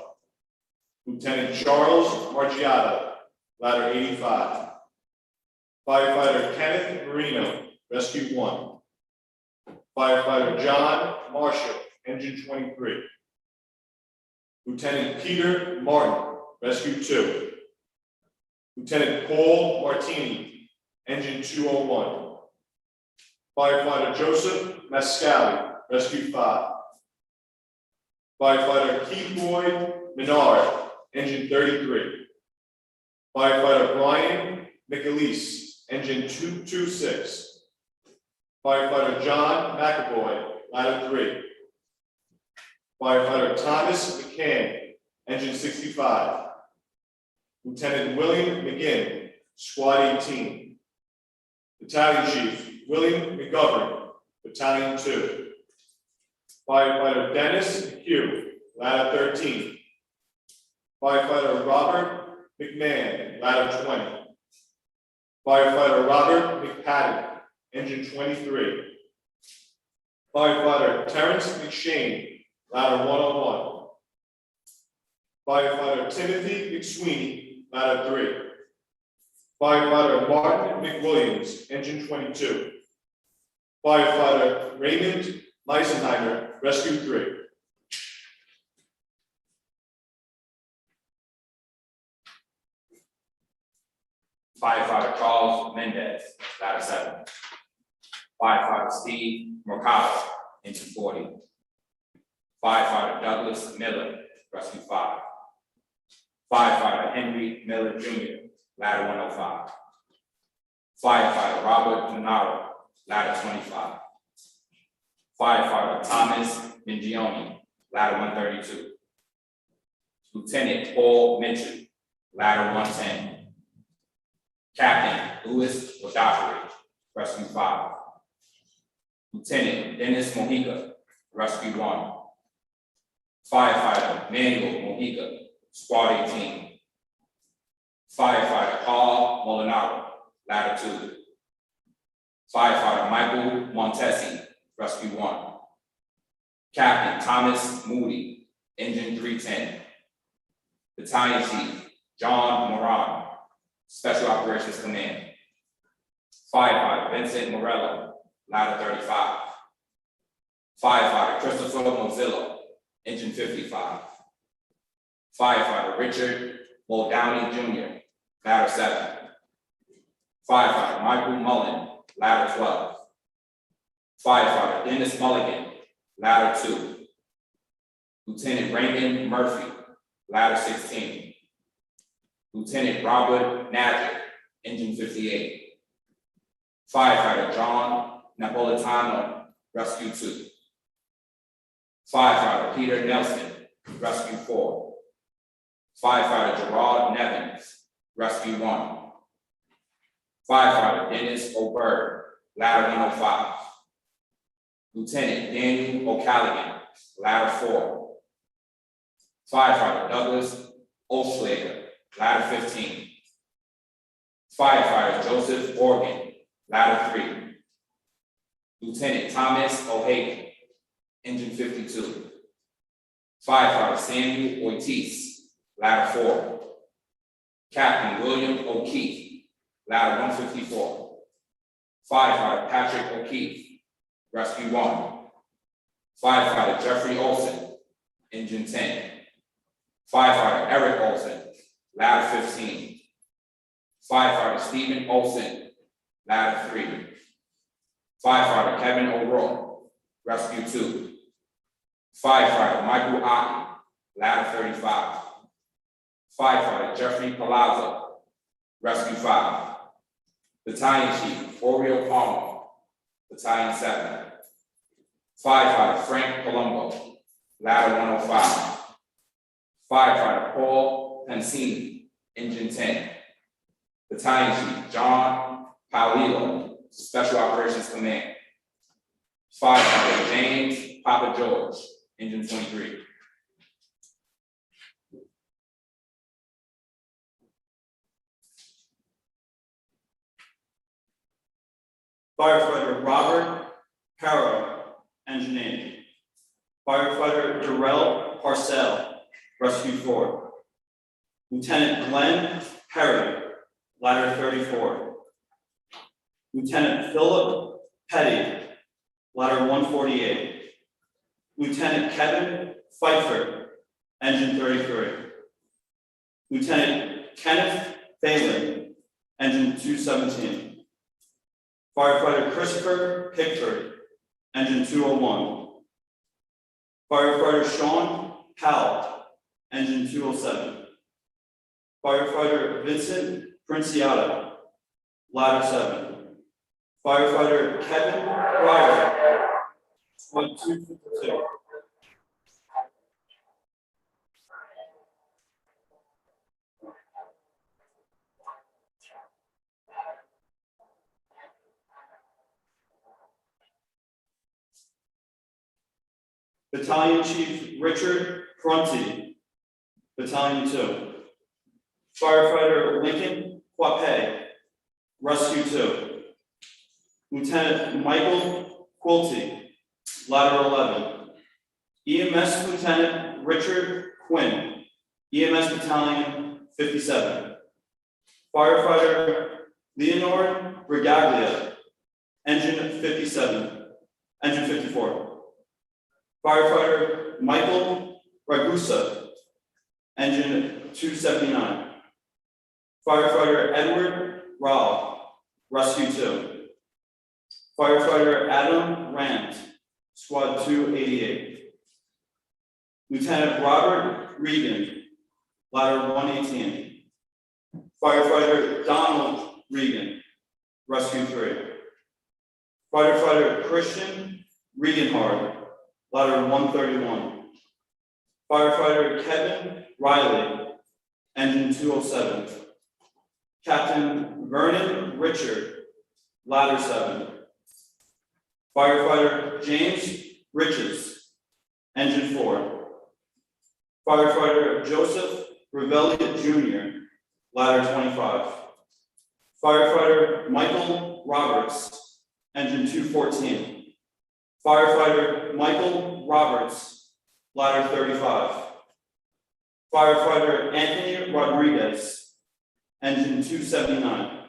Lieutenant Charles Margiata, ladder 85. Firefighter Kenneth Marino, rescue 1. Firefighter John Marshall, engine 23. Lieutenant Peter Martin, rescue 2. Lieutenant Paul Martini, engine 201. Firefighter Joseph Mascali, rescue 5. Firefighter Keith Boyd Menard, engine 33. Firefighter Brian McAleese, engine 226. Firefighter John McAvoy, ladder 3. Firefighter Thomas McCann, engine 65. Lieutenant William McGinn, squad 18. Battalion Chief William McGovern, battalion 2. Firefighter Dennis McHugh, ladder 13. Firefighter Robert McMahon, ladder 20. Firefighter Robert McPadden, engine 23. Firefighter Terrence McShane, ladder 101. Firefighter Timothy McSweeney, ladder 3. Firefighter Martin McWilliams, engine 22. Firefighter Raymond Meisenheimer, rescue 3. Firefighter Charles Mendez, ladder 7. Firefighter Steve Mercado, engine 40. Firefighter Douglas Miller, rescue 5. Firefighter Henry Miller Jr., ladder 105. Firefighter Robert Monaro, ladder 25. Firefighter Thomas Mingione, ladder 132. Lieutenant Paul Mitchell, ladder 110. Captain Louis Wadafari, rescue 5. Lieutenant Dennis Mojica, rescue 1. Firefighter Manuel Mojica, squad 18. Firefighter Paul Molinaro, ladder 2. Firefighter Michael Montesi, rescue 1. Captain Thomas Moody, engine 310. Battalion Chief John Moran, Special Operations Command. Firefighter Vincent Morello, ladder 35. Firefighter Christopher Mozillo, engine 55. Firefighter Richard Muldowney Jr., ladder 7. Firefighter Michael Mullen, ladder 12. Firefighter Dennis Mulligan, ladder 2. Lieutenant Raymond Murphy, ladder 16. Lieutenant Robert Nadler, engine 58. Firefighter John Napolitano, rescue 2. Firefighter Peter Nelson, Rescue 4. Firefighter Gerard Nevins, Rescue 1. Firefighter Dennis O'Byrne, Ladder 105. Lieutenant Daniel O'Callaghan, Ladder 4. Firefighter Douglas Oschlager, Ladder 15. Firefighter Joseph Organ, Ladder 3. Lieutenant Thomas O'Hagan, Engine 52. Firefighter Samuel Ortiz, Ladder 4. Captain William O'Keefe, Ladder 154. Firefighter Patrick O'Keefe, Rescue 1. Firefighter Jeffrey Olson, Engine 10. Firefighter Eric Olson, Ladder 15. Firefighter Stephen Olson, Ladder 3. Firefighter Kevin O'Rourke, Rescue 2. Firefighter Michael Otten, Ladder 35. Firefighter Jeffrey Palazzo, Rescue 5. Battalion Chief Oriel Palmer, Battalion 7. Firefighter Frank Palumbo, Ladder 105. Firefighter Paul Pansini, Engine 10. Battalion Chief John Paolillo, Special Operations Command. Firefighter James Papa George, Engine 23. Firefighter Robert Harrow, Engine 8. Firefighter Darrell Parcell, Rescue 4. Lieutenant Glenn Perry, Ladder 34. Lieutenant Philip Petty, Ladder 148. Lieutenant Kevin Pfeiffer, Engine 33. Lieutenant Kenneth Phelan, Engine 217. Firefighter Christopher Pickford, Engine 201. Firefighter Sean Powell, Engine 207. Firefighter Vincent Princiata, Ladder 7. Firefighter Kevin Ryder, Squad 252. Battalion Chief Richard Prunty, Battalion 2. Firefighter Lincoln Quape, Rescue 2. Lieutenant Michael Quilty, Ladder 11. EMS Lieutenant Richard Quinn, EMS Battalion 57. Firefighter Leonard Brigaglia, Engine 54. Firefighter Michael Ragusa, Engine 279. Firefighter Edward Rao, Rescue 2. Firefighter Adam Rand, Squad 288. Lieutenant Robert Regan, Ladder 118. Firefighter Donald Regan, Rescue 3. Firefighter Christian Regenhard, Ladder 131. Firefighter Kevin Riley, Engine 207. Captain Vernon Richard, Ladder 7. Firefighter James Riches, Engine 4. Firefighter Joseph Revelia Jr., Ladder 25. Firefighter Michael Roberts, Engine 214. Firefighter Michael Roberts, Ladder 35. Firefighter Anthony Rodriguez, Engine 279.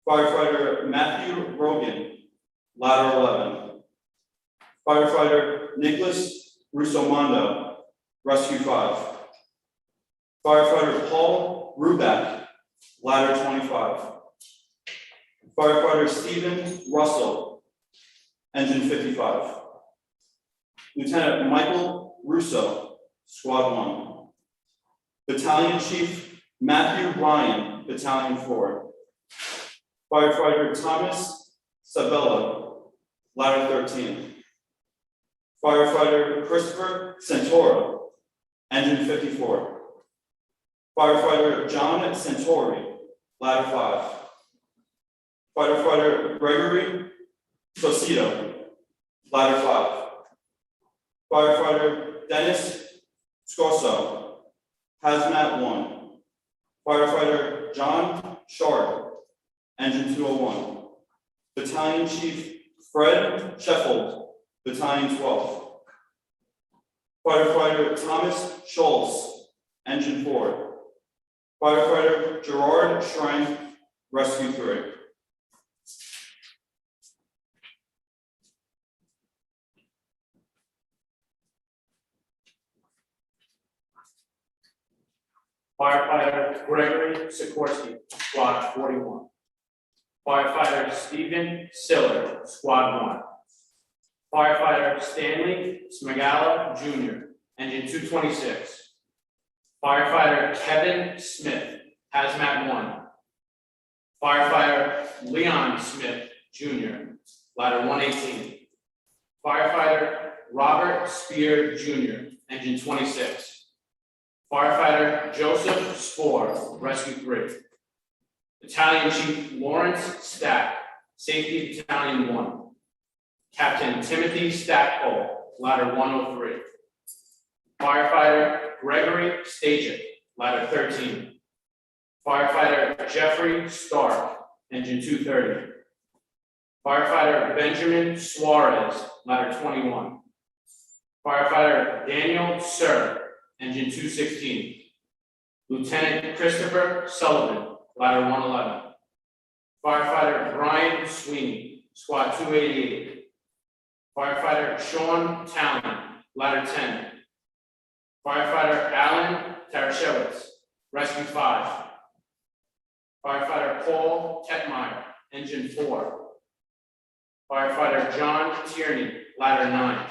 Firefighter Matthew Rogan, Ladder 11. Firefighter Nicholas Russomondo, Rescue 5. Firefighter Paul Ruback, Ladder 25. Firefighter Stephen Russell, Engine 55. Lieutenant Michael Russo, Squad 1. Battalion Chief Matthew Ryan, Battalion 4. Firefighter Thomas Sabella, Ladder 13. Firefighter Christopher Santora, engine 54. Firefighter John Santori, ladder 5. Firefighter Gregory Tosito, ladder 5. Firefighter Dennis Scorso, hazmat 1. Firefighter John Shard, engine 201. Battalion Chief Fred Sheffield, Battalion 12. Firefighter Thomas Schultz, engine 4. Firefighter Gerard Schrank, rescue 3. Firefighter Gregory Sikorsky, Squad 41. Firefighter Stephen Siller, Squad 1. Firefighter Stanley Smagala Jr., engine 226. Firefighter Kevin Smith, hazmat 1. Firefighter Leon Smith Jr., ladder 118. Firefighter Robert Spear Jr., engine 26. Firefighter Joseph Spoor, rescue 3. Battalion Chief Lawrence Stack, Safety Battalion 1. Captain Timothy Stackpole, ladder 103. Firefighter Gregory Stajic, ladder 13. Firefighter Jeffrey Stark, engine 230. Firefighter Benjamin Suarez, ladder 21. Firefighter Daniel Sir, engine 216. Lieutenant Christopher Sullivan, ladder 111. Firefighter Brian Sweeney, squad 288. Firefighter Sean Talon, ladder 10. Firefighter Alan Tarashevitz, rescue 5. Firefighter Paul Tetmeyer, engine 4. Firefighter John Tierney, ladder 9.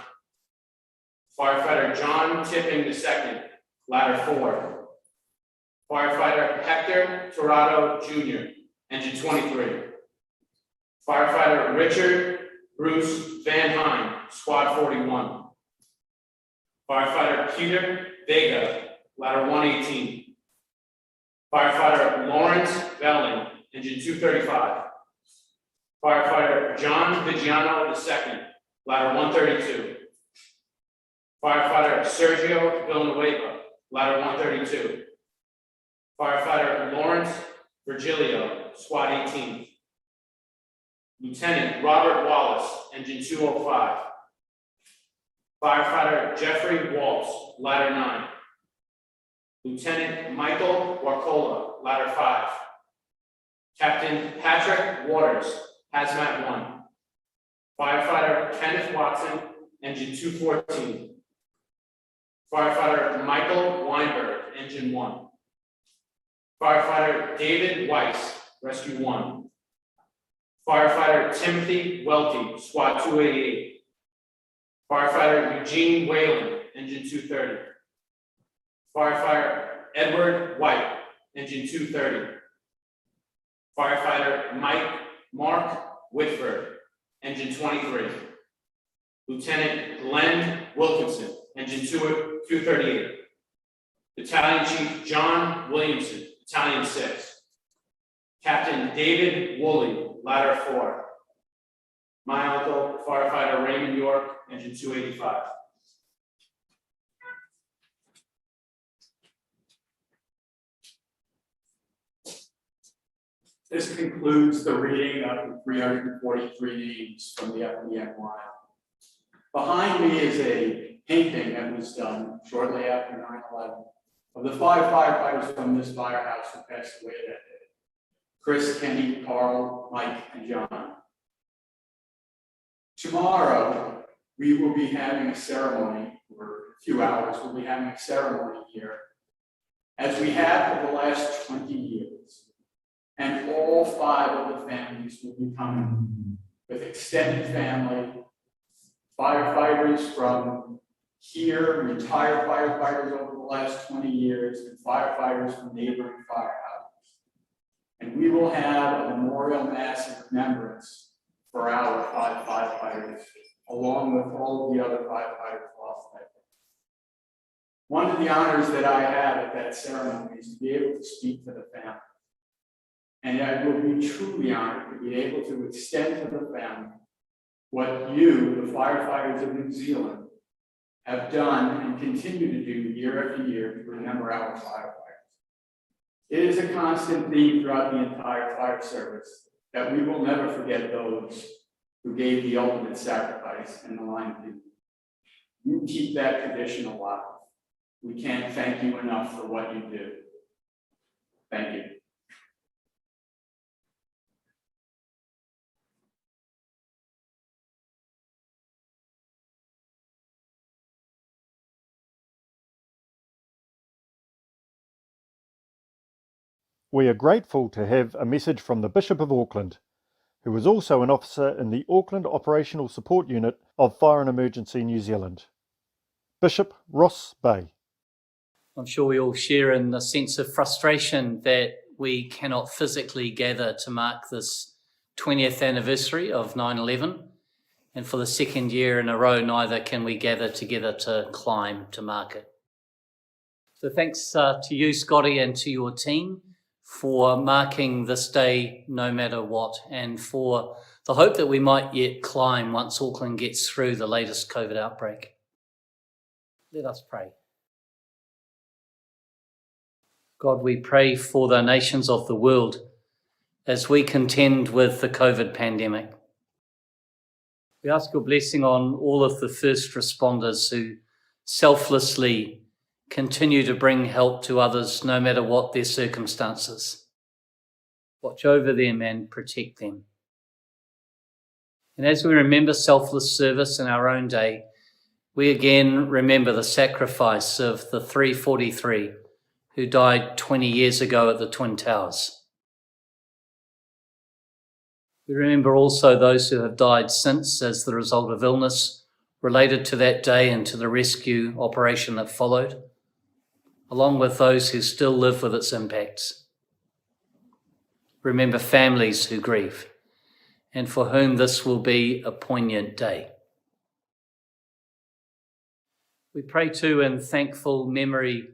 Firefighter John Tipping II, ladder 4. Firefighter Hector Torado Jr., engine 23. Firefighter Richard Bruce Van Hine, squad 41. Firefighter Peter Vega, ladder 118. Firefighter Lawrence Velling, engine 235. Firefighter John Vigiano II, ladder 132. Firefighter Sergio Villanueva, ladder 132. Firefighter Lawrence Virgilio, squad 18. Lieutenant Robert Wallace, engine 205. Firefighter Jeffrey Waltz, ladder 9. Lieutenant Michael Warcola, ladder 5. Captain Patrick Waters, hazmat 1. Firefighter Kenneth Watson, engine 214. Firefighter Michael Weinberg, engine 1. Firefighter David Weiss, rescue 1. Firefighter Timothy Welty, squad 288. Firefighter Eugene Whalen, engine 230. Firefighter Edward White, engine 230. Firefighter Mark Whitford, engine 23. Lieutenant Glenn Wilkinson, engine 238. Battalion Chief John Williamson, Battalion 6. Captain David Woolley, ladder 4. My uncle, Firefighter Raymond York, engine 285. This concludes the reading of the 343 names from the FDNY. Behind me is a painting that was done shortly after 9/11 of the 5 firefighters from this firehouse who passed away that day: Chris, Kenny, Carl, Mike, and John. Tomorrow, we will be having a ceremony, for a few hours, we'll be having a ceremony here, as we have for the last 20 years. And all 5 of the families will be coming with extended family, firefighters from here, retired firefighters over the last 20 years, and firefighters from neighboring firehouses. And we will have a memorial mass of remembrance for our 5 firefighters, along with all of the other firefighters lost that day. One of the honors that I had at that ceremony is to be able to speak to the family. And I will be truly honored to be able to extend to the family what you, the firefighters of New Zealand, have done and continue to do year after year to remember our firefighters. It is a constant theme throughout the entire fire service that we will never forget those who gave the ultimate sacrifice in the line of duty. You keep that tradition alive. We can't thank you enough for what you do. Thank you. We are grateful to have a message from the Bishop of Auckland, who was also an officer in the Auckland Operational Support Unit of Fire and Emergency New Zealand. Bishop Ross Bay. I'm sure we all share in the sense of frustration that we cannot physically gather to mark this 20th anniversary of 9/11, and for the second year in a row, neither can we gather together to climb to mark it. So thanks to you, Scotty, and to your team for marking this day no matter what, and for the hope that we might yet climb once Auckland gets through the latest COVID outbreak. Let us pray. God, we pray for the nations of the world as we contend with the COVID pandemic. We ask your blessing on all of the first responders who selflessly continue to bring help to others no matter what their circumstances. Watch over them and protect them. And as we remember selfless service in our own day, we again remember the sacrifice of the 343 who died 20 years ago at the Twin Towers. We remember also those who have died since as the result of illness related to that day and to the rescue operation that followed, along with those who still live with its impacts. Remember families who grieve and for whom this will be a poignant day. We pray too in thankful memory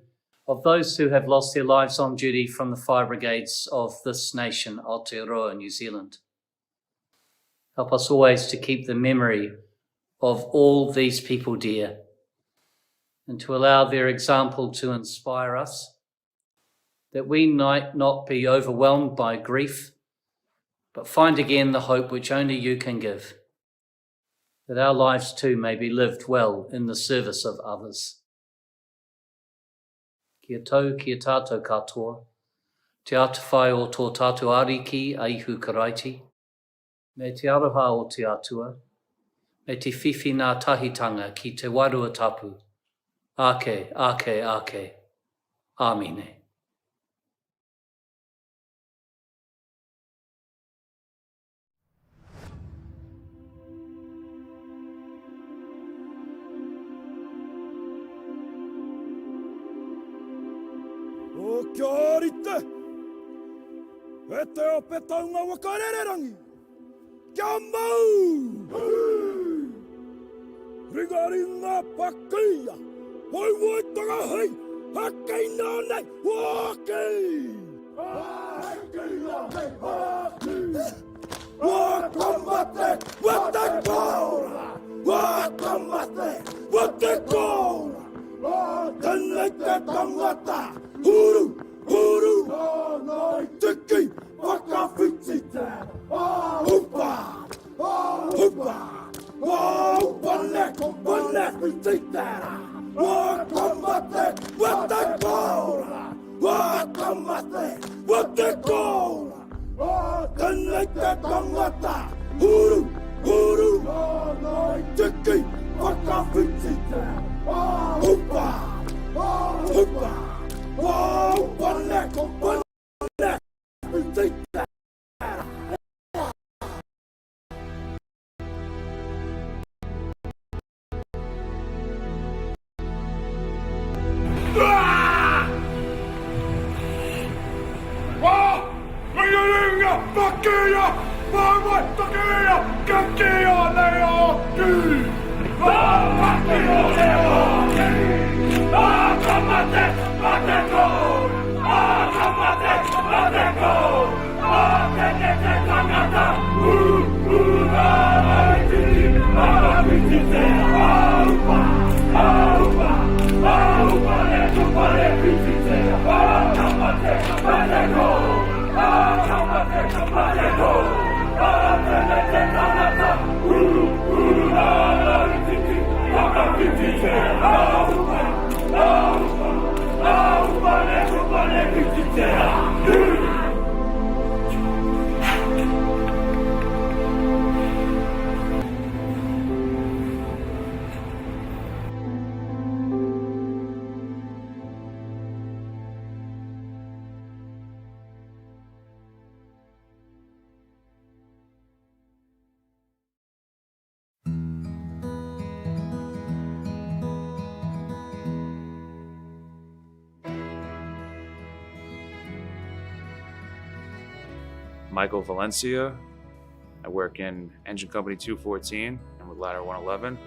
of those who have lost their lives on duty from the fire brigades of this nation, Aotearoa, New Zealand. Help us always to keep the memory of all these people dear and to allow their example to inspire us, that we might not be overwhelmed by grief, but find again the hope which only you can give, that our lives too may be lived well in the service of others. Kia tau, kia tātou katoa, te atawhai o tō tātou ariki a ihu karaiti, me te aroha o te atua, me te whiwhi nā tahitanga ki te warua tapu, ake, ake, ake, āmine. O kia orite, e te o petaunga wakarererangi, kia mau! Rigaringa pakia, oi woi toga hei, hakei nā nei, wakei! Hakei nā nei, hakei! Wakamate, wate kaura! Wakamate, wate kaura! Tēnei te tangata, huru, huru! Nānai tiki, whakawhiti te, hupa, hupa! Pane, pane, whiti te, wakamate, wate kaura! Wakamate, wate kaura! Tēnei te tangata, huru, huru! Nānai tiki, whakawhiti te, hupa, hupa! Pane, pane, whiti te. Pakeya, mama, takeya, Michael Valencia. I work in Engine Company 214 and with Ladder 111.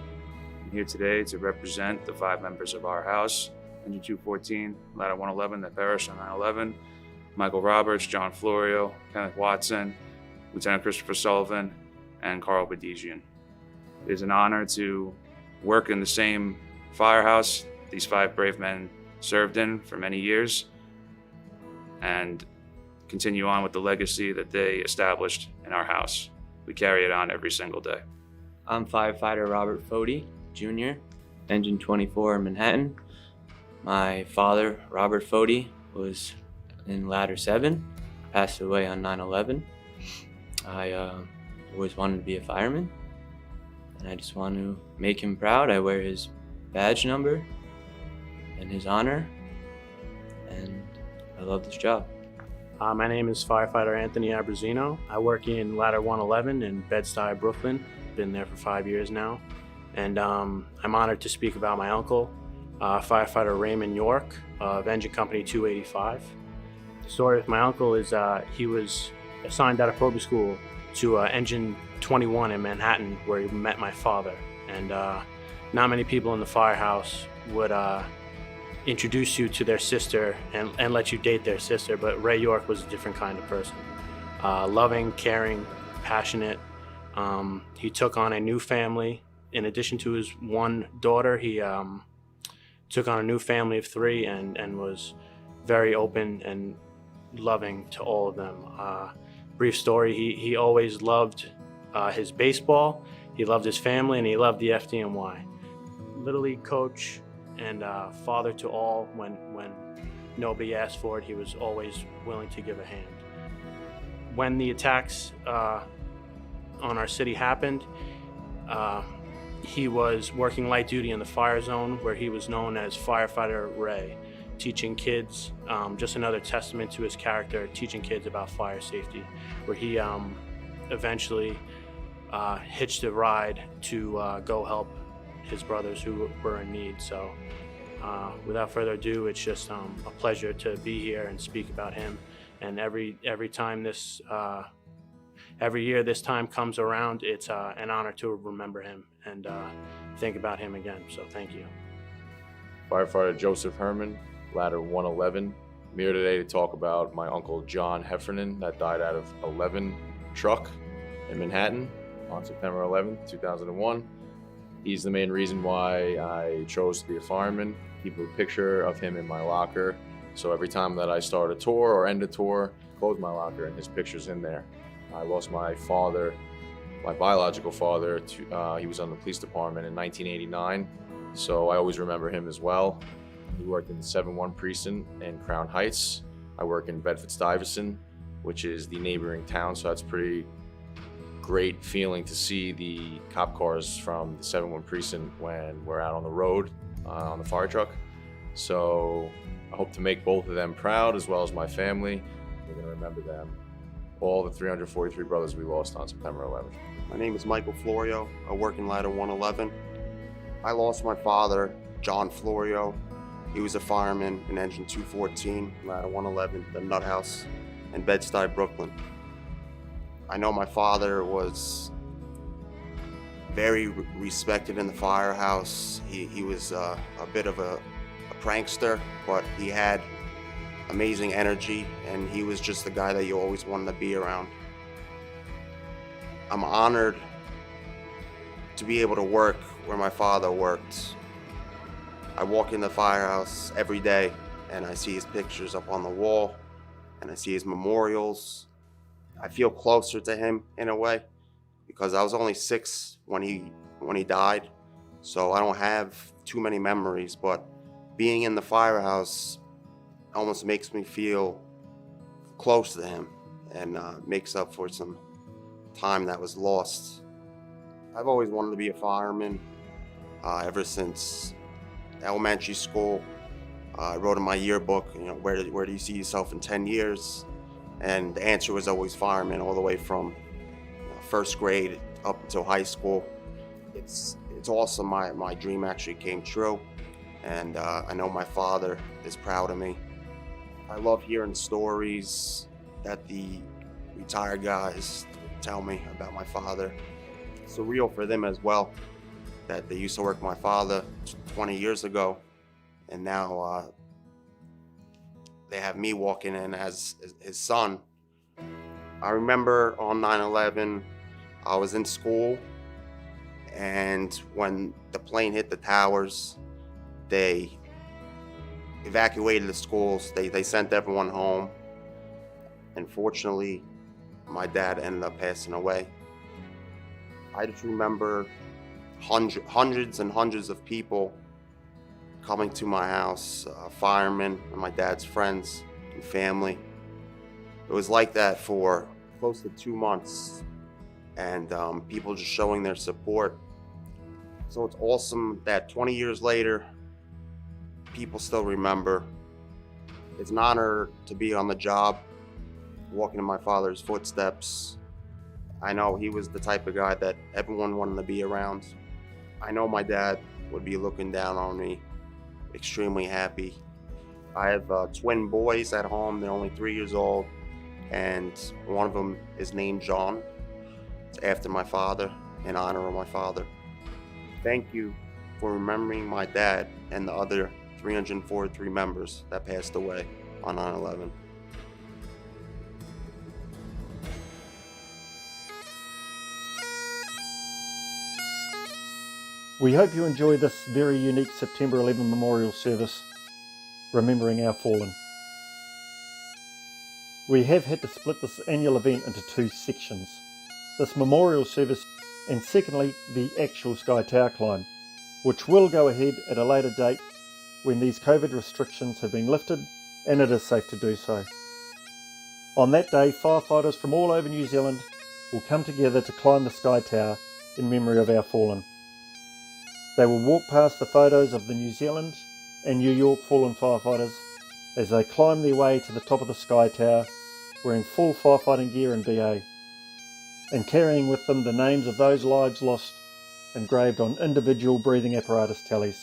I'm here today to represent the 5 members of our house, Engine 214, Ladder 111 that perished on 9/11, Michael Roberts, John Florio, Kenneth Watson, Lieutenant Christopher Sullivan, and Carl Bedigian. It is an honor to work in the same firehouse these 5 brave men served in for many years and continue on with the legacy that they established in our house. We carry it on every single day. I'm firefighter Robert Fody, Jr., Engine 24 Manhattan. My father, Robert Fody, was in Ladder 7, passed away on 9/11. I always wanted to be a fireman, and I just want to make him proud. I wear his badge number in his honor, and I love this job. My name is firefighter Anthony Abruzzino. I work in Ladder 111 in Bed-Stuy, Brooklyn. Been there for 5 years now. And I'm honored to speak about my uncle, firefighter Raymond York of Engine Company 285. The story with my uncle is he was assigned out of Proby School to Engine 21 in Manhattan, where he met my father. And not many people in the firehouse would introduce you to their sister and let you date their sister, but Ray York was a different kind of person. Loving, caring, passionate. He took on a new family. In addition to his one daughter, he took on a new family of 3 and was very open and loving to all of them. Brief story, he always loved his baseball, he loved his family, and he loved the FDNY. Little League coach and father to all. When nobody asked for it, he was always willing to give a hand. When the attacks on our city happened, he was working light duty in the fire zone, where he was known as Firefighter Ray, teaching kids, just another testament to his character, teaching kids about fire safety, where he eventually hitched a ride to go help his brothers who were in need. So without further ado, it's just a pleasure to be here and speak about him. And every time this, every year this time comes around, it's an honor to remember him and think about him again. So thank you. Firefighter Joseph Herman, Ladder 111. I'm here today to talk about my uncle John Heffernan that died out of 11 truck in Manhattan on September 11th, 2001. He's the main reason why I chose to be a fireman. Keep a picture of him in my locker. So every time that I start a tour or end a tour, close my locker and his picture's in there. I lost my father, my biological father, he was on the police department in 1989. So I always remember him as well. He worked in the 7-1 precinct in Crown Heights. I work in Bedford-Stuyvesant, which is the neighboring town. So that's pretty great feeling to see the cop cars from the 7-1 precinct when we're out on the road on the fire truck. So I hope to make both of them proud, as well as my family. We're gonna remember them, all the 343 brothers we lost on September 11th. My name is Michael Florio. I work in Ladder 111. I lost my father, John Florio. He was a fireman in Engine 214, Ladder 111, the Nut House in Bed-Stuy, Brooklyn. I know my father was very respected in the firehouse. He was a bit of a prankster, but he had amazing energy, and he was just the guy that you always wanted to be around. I'm honored to be able to work where my father worked. I walk in the firehouse every day and I see his pictures up on the wall and I see his memorials. I feel closer to him in a way because I was only 6 when he died, so I don't have too many memories, but being in the firehouse almost makes me feel close to him and makes up for some time that was lost. I've always wanted to be a fireman ever since elementary school. I wrote in my yearbook, where do you see yourself in 10 years? And the answer was always fireman, all the way from first grade up until high school. It's awesome. My dream actually came true, and I know my father is proud of me. I love hearing stories that the retired guys tell me about my father. It's surreal for them as well, that they used to work with my father 20 years ago, and now they have me walking in as his son. I remember on 9/11, I was in school, and when the plane hit the towers, they evacuated the schools. They sent everyone home. Unfortunately, my dad ended up passing away. I just remember hundreds and hundreds of people coming to my house, firemen and my dad's friends and family. It was like that for close to 2 months, and people just showing their support. So it's awesome that 20 years later, people still remember. It's an honor to be on the job, walking in my father's footsteps. I know he was the type of guy that everyone wanted to be around. I know my dad would be looking down on me, extremely happy. I have twin boys at home. They're only 3 years old, and one of them is named John. It's after my father, in honor of my father. Thank you for remembering my dad and the other 343 members that passed away on 9/11. We hope you enjoy this very unique September 11 memorial service, remembering our fallen. We have had to split this annual event into 2 sections. This memorial service, and secondly, the actual Sky Tower climb, which will go ahead at a later date when these COVID restrictions have been lifted and it is safe to do so. On that day, firefighters from all over New Zealand will come together to climb the Sky Tower in memory of our fallen. They will walk past the photos of the New Zealand and New York fallen firefighters as they climb their way to the top of the Sky Tower wearing full firefighting gear and BA, and carrying with them the names of those lives lost engraved on individual breathing apparatus tallies.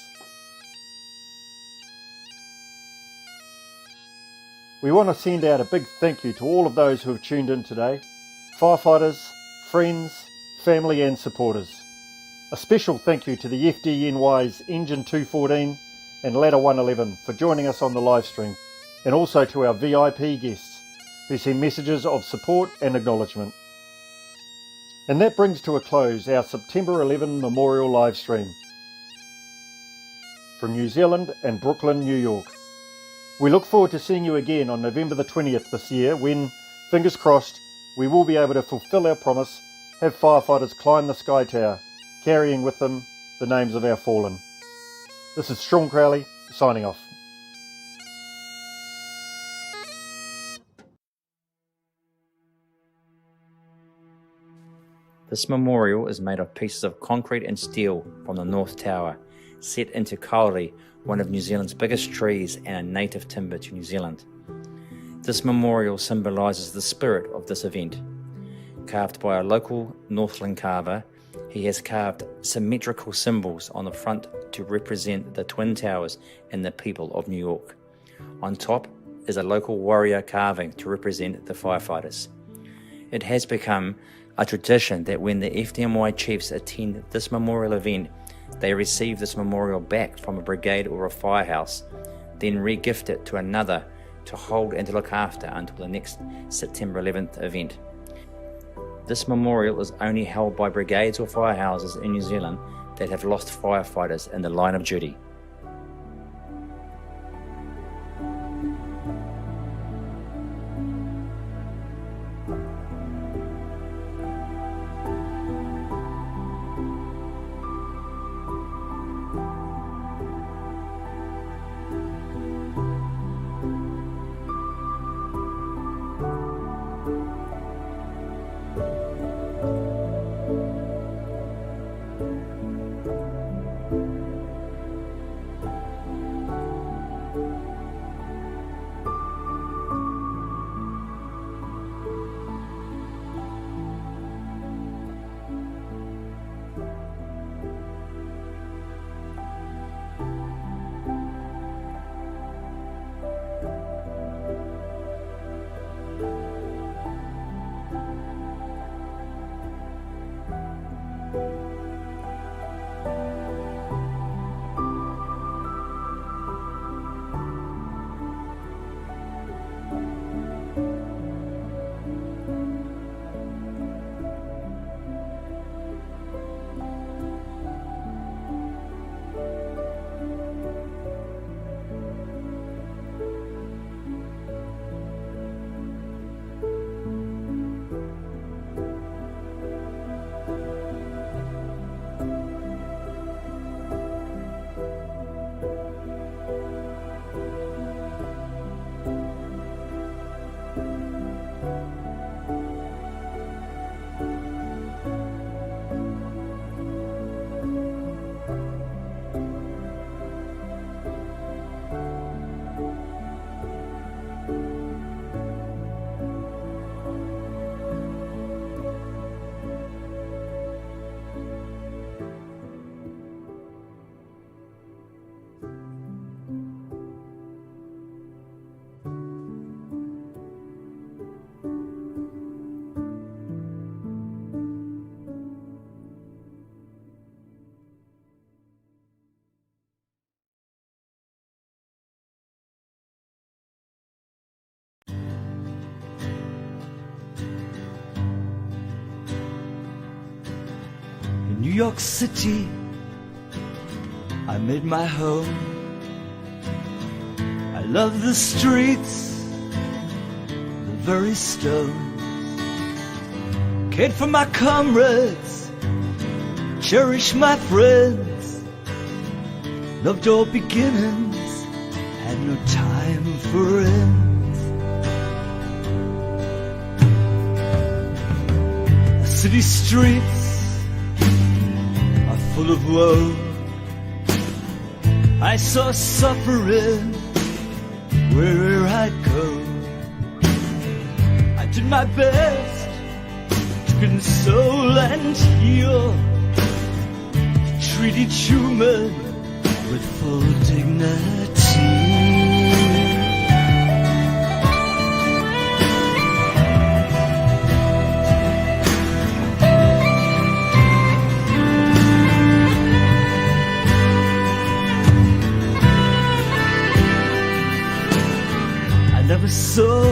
We want to send out a big thank you to all of those who have tuned in today, firefighters, friends, family and supporters. A special thank you to the FDNY's Engine 214 and Ladder 111 for joining us on the live stream, and also to our VIP guests who send messages of support and acknowledgement. And that brings to a close our September 11 Memorial live stream from New Zealand and Brooklyn, New York. We look forward to seeing you again on November the 20th this year when, fingers crossed, we will be able to fulfill our promise, have firefighters climb the Sky Tower, carrying with them the names of our fallen. This is Sean Crowley, signing off. This memorial is made of pieces of concrete and steel from the North Tower, set into kauri, one of New Zealand's biggest trees and a native timber to New Zealand. This memorial symbolises the spirit of this event. Carved by a local Northland carver, he has carved symmetrical symbols on the front to represent the Twin Towers and the people of New York. On top is a local warrior carving to represent the firefighters. It has become a tradition that when the FDNY chiefs attend this memorial event, they receive this memorial back from a brigade or a firehouse, then re-gift it to another to hold and to look after until the next September 11th event. This memorial is only held by brigades or firehouses in New Zealand that have lost firefighters in the line of duty. New York City, I made my home. I love the streets, the very stones. Cared for my comrades, cherished my friends. Loved all beginnings, had no time for ends. The city streets are full of woe. I saw suffering wherever I'd go. I did my best to console and heal, to treat each human with full dignity. I never saw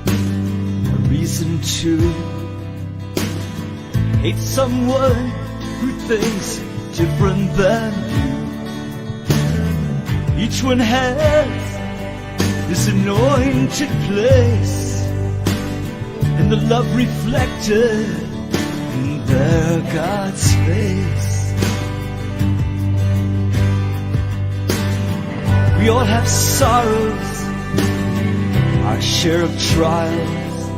a reason to hate someone who thinks different than you. Each one has this anointed place, and the love reflected in their God's face. We all have sorrows, our share of trials.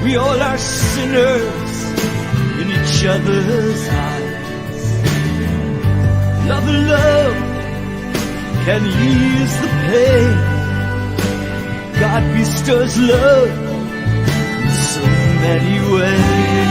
We all are sinners in each other's eyes. Love alone can ease the pain. God bestows love in so many ways.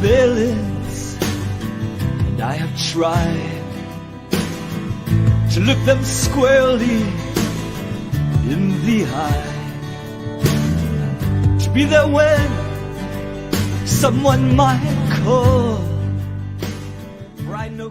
failings, and I have tried to look them squarely in the eye, to be there when someone might call, for I know